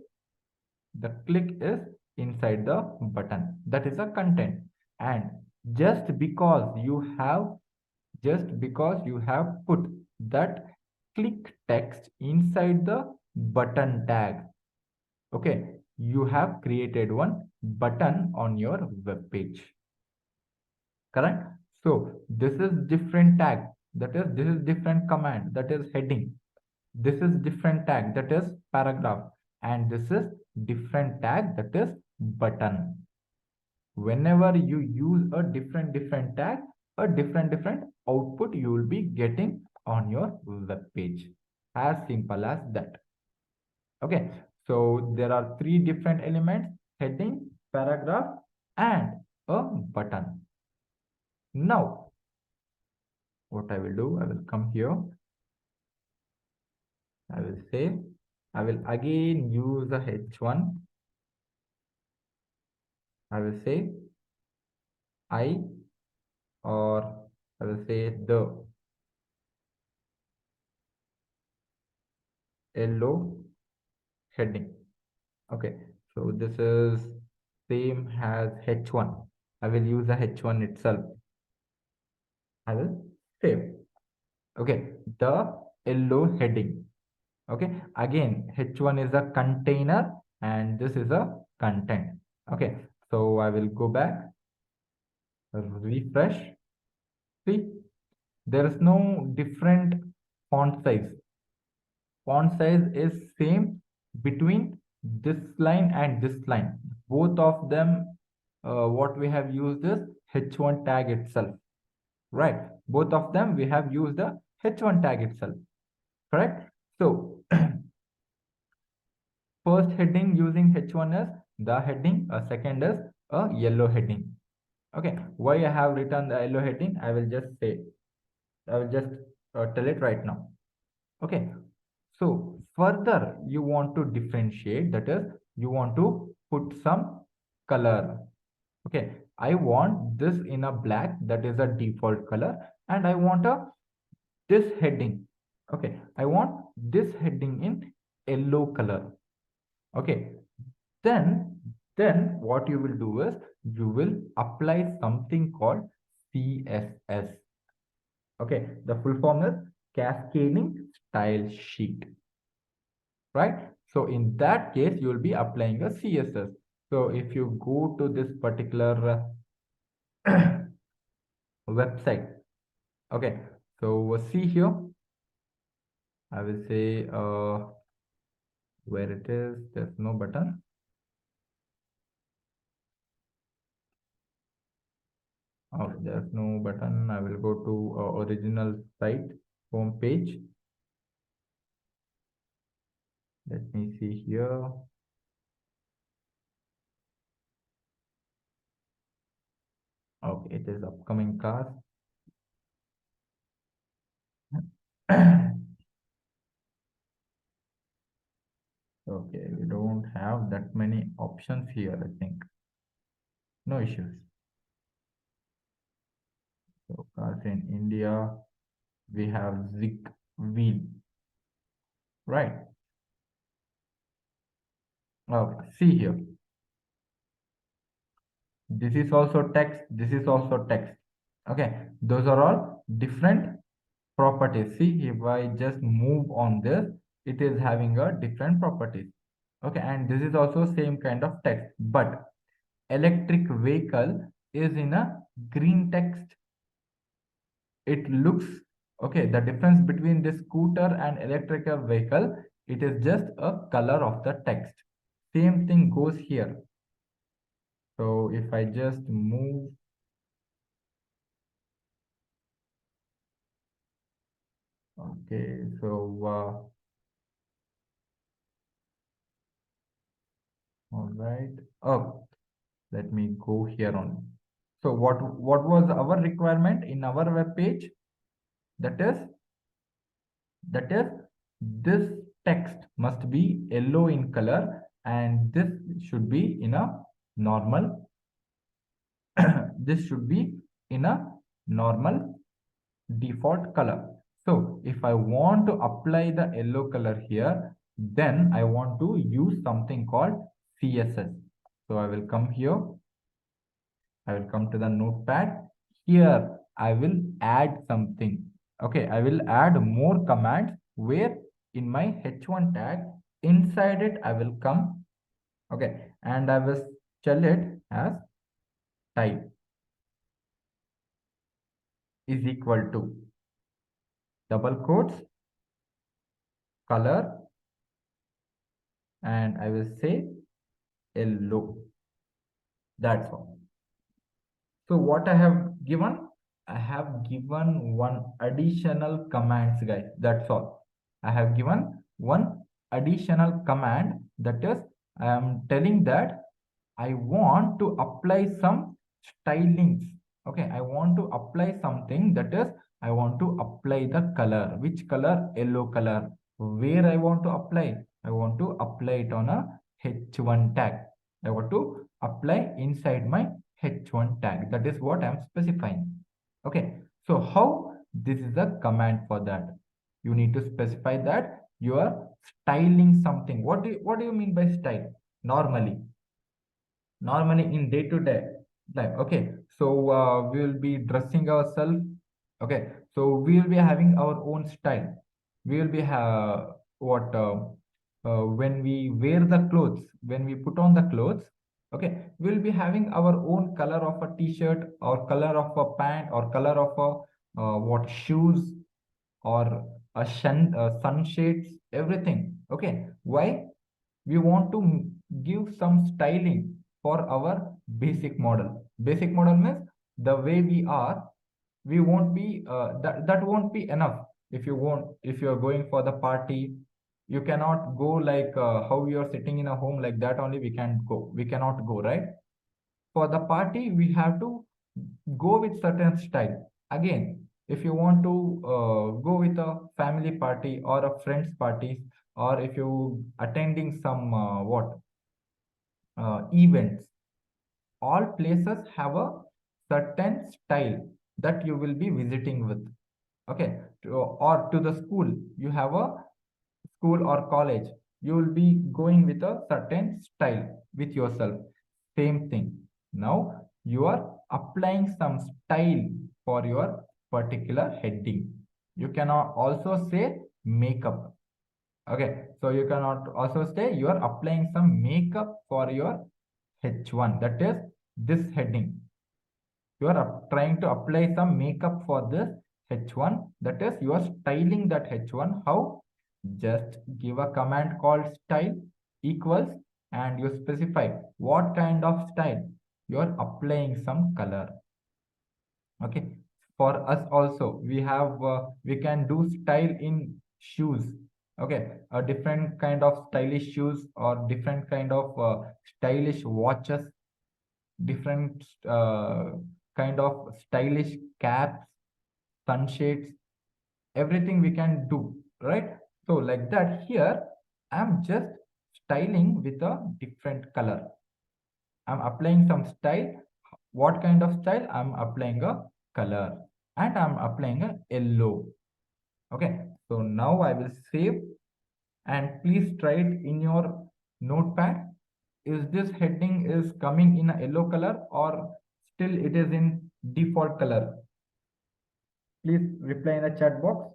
The click is inside the button. That is a content. And just because you have put that click text inside the button tag, okay, you have created one button on your web page. Correct? So this is different tag. That is, this is different command. That is heading. This is different tag. That is paragraph. And this is different tag. That is button. Whenever you use a different tag, a different output you will be getting on your web page. As simple as that. Okay. So there are three different elements: heading, paragraph, and a button. Now, what I will do, I will come here. I will say, I will again use the H1. I will say I, or I will say the yellow heading. Okay. So this is same as H1. I will use the H1 itself. I will save. Okay. The yellow heading. Okay. Again, H1 is a container and this is a content. Okay. So I will go back, refresh. See, there is no different font size. Font size is same between this line and this line. Both of them, what we have used is H1 tag itself, right? Both of them we have used the H1 tag itself, correct? So first heading using H1 is the heading, second is a yellow heading. Okay, why I have written the yellow heading, I will just say, I will just tell it right now. Okay, so further you want to differentiate, that is, you want to put some color. Okay, I want this in a black, that is a default color, and I want this heading. Okay, I want this heading in yellow color. Okay, then what you will do is you will apply something called CSS. Okay, the full form is cascading style sheet, right? So in that case, you will be applying a CSS. So if you go to this particular website, okay, so see here, I will say where it is, there's no button. Okay, there's no button. I will go to original site home page. Let me see here. Okay, it is upcoming cars. Okay, we don't have that many options here, I think. No issues. So cars in India, we have Zig wheel, right? See here. This is also text. This is also text. Okay. Those are all different properties. See, if I just move on this, it is having a different properties. Okay. And this is also same kind of text, but electric vehicle is in a green text. It looks okay. The difference between this scooter and electrical vehicle, it is just a color of the text. Same thing goes here. So if I just move, okay, so all right. Oh, let me go here on. So what was our requirement in our web page? That is that is this text must be yellow in color, and this should be in a normal this should be in a normal default color. So if I want to apply the yellow color here, then I want to use something called CSS. So I will come here. I will come to the notepad. Here I will add something. Okay, I will add more commands where in my h1 tag, inside it I will come. Okay, and I will tell it as type is equal to double quotes color, and I will say yellow. That's all. So what I have given, I have given one additional commands, guys. That's all. I have given one additional command, that is, I am telling that I want to apply some stylings. Okay, I want to apply something, that is, I want to apply the color. Which color? Yellow color. Where I want to apply? I want to apply it on a h1 tag. I want to apply inside my h1 tag. That is what I'm specifying. Okay, so how? This is the command for that. You need to specify that you are styling something. What do you mean by style? Normally in day to day life. Okay, so we will be dressing ourselves. Okay, so we will be having our own style. We will be what when we wear the clothes, when we put on the clothes, okay, we'll be having our own color of a t-shirt, or color of a pant, or color of a what shoes, or a sunshades, everything. Okay, why? We want to give some styling for our basic model. Basic model means the way we are. We won't be that won't be enough. If you are going for the party, you cannot go like how you are sitting in a home, like that only we cannot go, right? For the party we have to go with certain style. Again, if you want to go with a family party or a friends party, or if you attending some what events, all places have a certain style that you will be visiting with. Okay, or to the school, you have a school or college, you will be going with a certain style with yourself. Same thing. Now you are applying some style for your particular heading. You cannot also say makeup. Okay, so you cannot also say you are applying some makeup for your h1, that is this heading. You are trying to apply some makeup for this h1, that is you are styling that h1. How? Just give a command called style equals, and you specify what kind of style. You are applying some color. Okay, for us also we have we can do style in shoes. Okay, a different kind of stylish shoes, or different kind of stylish watches, different kind of stylish caps, sunshades, everything we can do, right? So like that, here I'm just styling with a different color. I'm applying some style. What kind of style? I'm applying a color, and I'm applying a yellow. Okay, so now I will save, and please try it in your notepad. is this heading is coming in a yellow color or still it is in default color? Please reply in the chat box.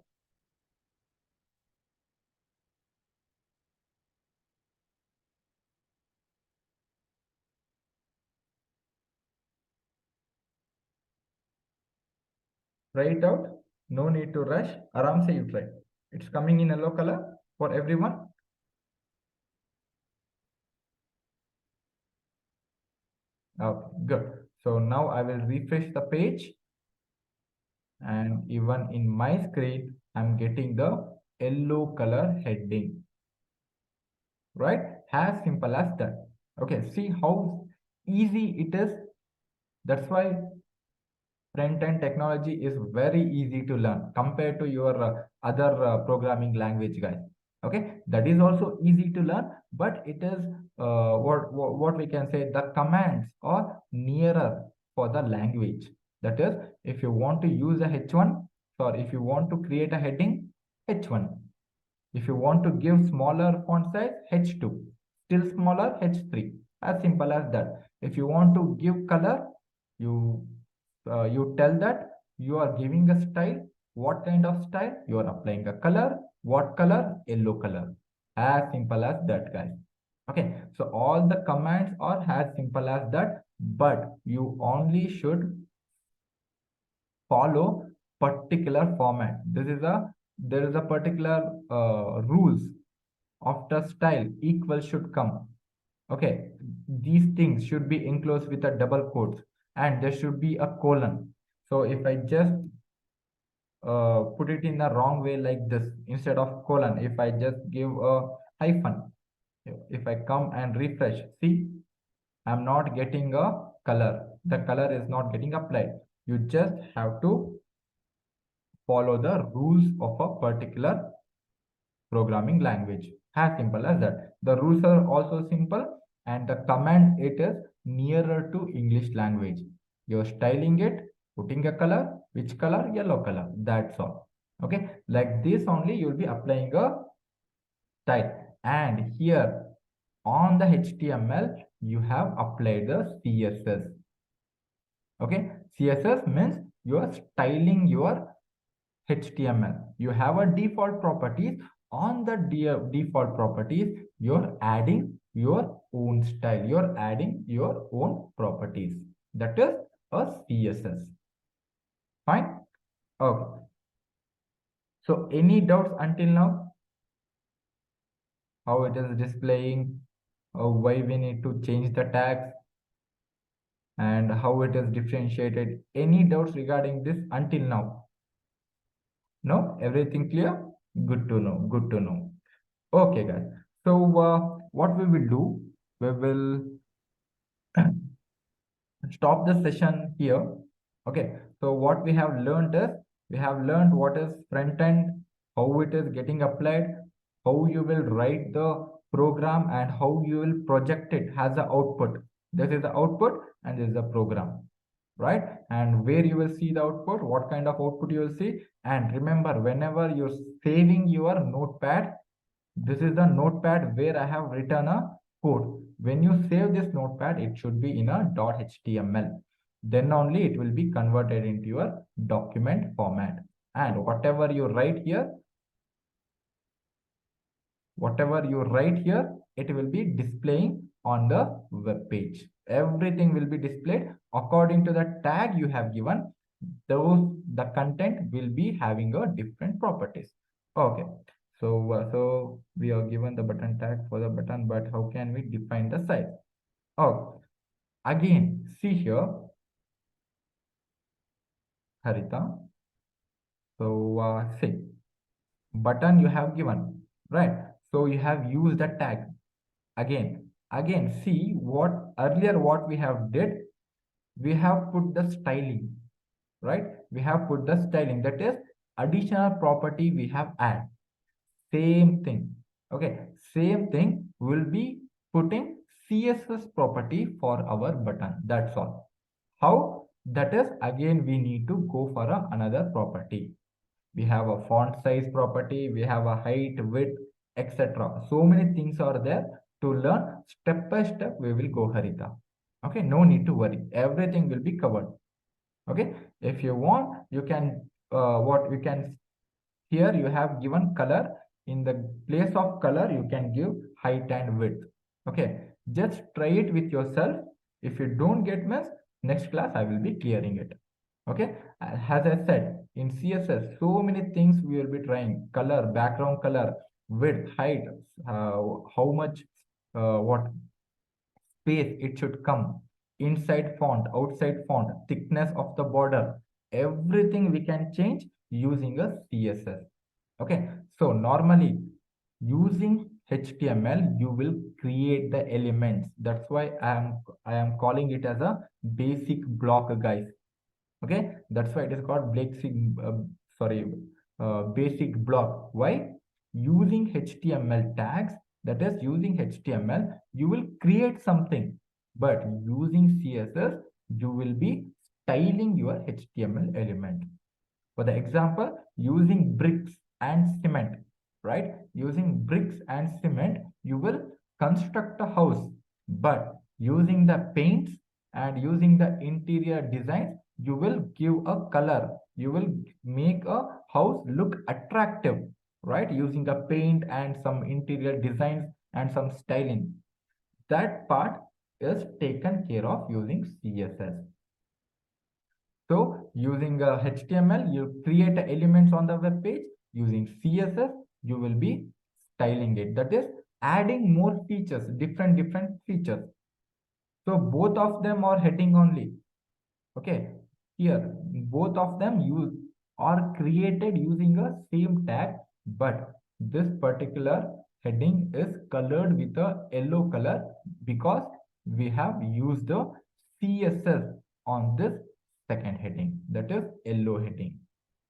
Try it out. No need to rush. Aram se you try. It's coming in yellow color for everyone. Okay, good. So now I will refresh the page, and even in my screen, I'm getting the yellow color heading, right? As simple as that. Okay, see how easy it is. That's why front-end technology is very easy to learn compared to your other programming language, guys. Okay, that is also easy to learn, but it is what we can say, the commands are nearer for the language. That is, if you want to use a h1, or if you want to create a heading, h1. If you want to give smaller font size, h2. Still smaller, h3. As simple as that. If you want to give color, you you tell that you are giving a style. What kind of style? You are applying a color. What color? Yellow color. As simple as that, guys. Okay, so all the commands are as simple as that, but you only should follow particular format. There is a particular rules of the style equal should come. Okay, these things should be enclosed with a double quotes, and there should be a colon. So if I just put it in the wrong way like this, instead of colon, if I just give a hyphen, if I come and refresh, see, I'm not getting a color. The color is not getting applied. You just have to follow the rules of a particular programming language. As simple as that. The rules are also simple, and the command it is nearer to English language. You're styling it, putting a color, which color? Yellow color. That's all. Okay, like this only you'll be applying a style. And here on the HTML, you have applied the CSS. Okay, CSS means you are styling your HTML. You have a default properties. On the default properties, you're adding your own style. You're adding your own properties. That is a CSS. Fine. Okay. So any doubts until now? How it is displaying? Why we need to change the tags? And how it is differentiated? Any doubts regarding this until now? No? Everything clear? Good to know. Good to know. Okay, guys. So what we will do, we will stop the session here. Okay. So what we have learned is, we have learned what is front end, how it is getting applied, how you will write the program, and how you will project it as the output. This is the output, and this is the program, right? And where you will see the output, what kind of output you will see. And remember, whenever you're saving your notepad, this is the notepad where I have written a code. When you save this notepad, it should be in a .html. Then only it will be converted into your document format. And whatever you write here, it will be displaying on the web page. Everything will be displayed according to the tag you have given. The content will be having a different properties. Okay. So we are given the button tag for the button, but how can we define the size? Oh, again, see here, Harita. So see, button you have given, right? So you have used the tag. Again, see what earlier what we have did. We have put the styling, right? We have put the styling. That is additional property we have add. Same thing. Okay, same thing will be putting CSS property for our button. That's all. How? That is, again we need to go for another property. We have a font size property, we have a height, width, etc. So many things are there. To learn step by step, we will go, Harita. Okay, no need to worry. Everything will be covered. Okay, if you want, you can what you can here you have given color. In the place of color, you can give height and width. Okay, just try it with yourself. If you don't get miss, next class I will be clearing it. Okay, as I said, in CSS, so many things we will be trying: color, background color, width, height, how much, what space it should come, inside font, outside font, thickness of the border, everything we can change using a CSS. Okay, so normally using HTML, you will create the elements. That's why I am calling it as a basic block, guys. Okay, that's why it is called sorry, basic block. Why? Using HTML tags, that is using HTML, you will create something, but using CSS, you will be styling your HTML element. For the example, using bricks and cement, right? Using bricks and cement, you will construct a house, but using the paints and using the interior designs, you will give a color. You will make a house look attractive, right? Using the paint and some interior designs and some styling. That part is taken care of using CSS. So using HTML, you create elements on the web page. Using CSS, you will be styling it. That is adding more features, different features. So both of them are heading only. Okay. Here, both of them use are created using a same tag, but this particular heading is colored with a yellow color because we have used the CSS on this second heading, that is yellow heading.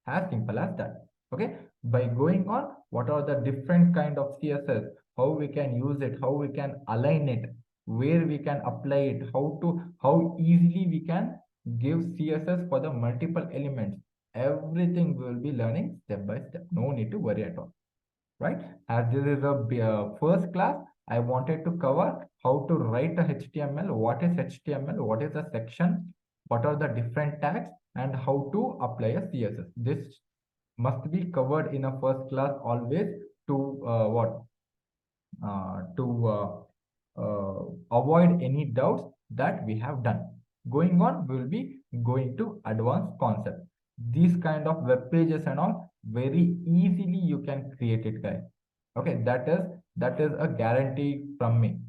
As simple as that. Okay, by going on, what are the different kind of CSS, how we can use it, how we can align it, where we can apply it, how easily we can give CSS for the multiple elements, everything we will be learning step by step. No need to worry at all, right? As this is a first class, I wanted to cover how to write a HTML, what is HTML, what is a section, what are the different tags, and how to apply a CSS. This must be covered in a first class always to avoid any doubts that we have done. Going on, we will be going to advanced concept. These kind of web pages and all, very easily you can create it, guys. Okay, that is a guarantee from me.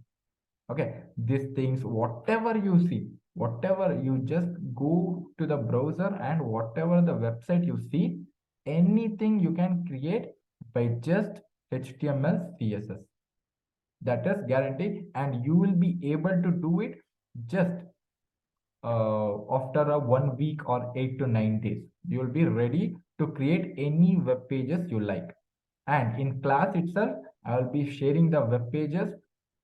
Okay, these things, whatever you see, whatever you just go to the browser and whatever the website you see, anything you can create by just HTML, CSS. That is guaranteed, and you will be able to do it just after a 1 week or 8 to 9 days. You will be ready to create any web pages you like. And in class itself, I will be sharing the web pages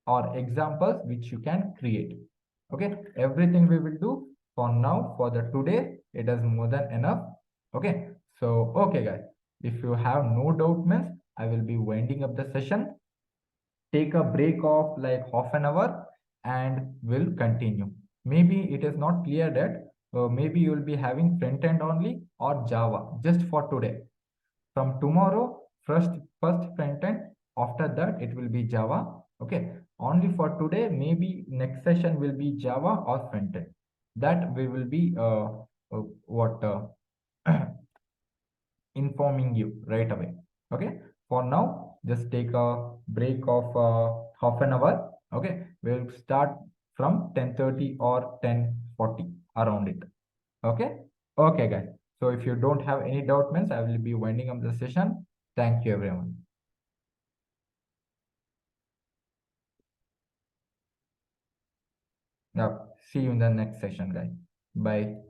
or examples which you can create. Okay, everything we will do for now, for the today, it is more than enough. Okay, so okay guys, if you have no doubt means I will be winding up the session. Take a break of like half an hour and we'll continue. Maybe it is not clear that maybe you will be having front end only or Java just for today. From tomorrow, first front end, after that it will be Java. Okay, only for today, maybe next session will be Java or front end. That we will be what informing you right away. Okay, for now just take a break of half an hour. Okay, we'll start from 10:30 or 10:40 around it. Okay, okay guys, so if you don't have any doubt means I will be winding up the session. Thank you everyone. Now see you in the next session, guys. Bye.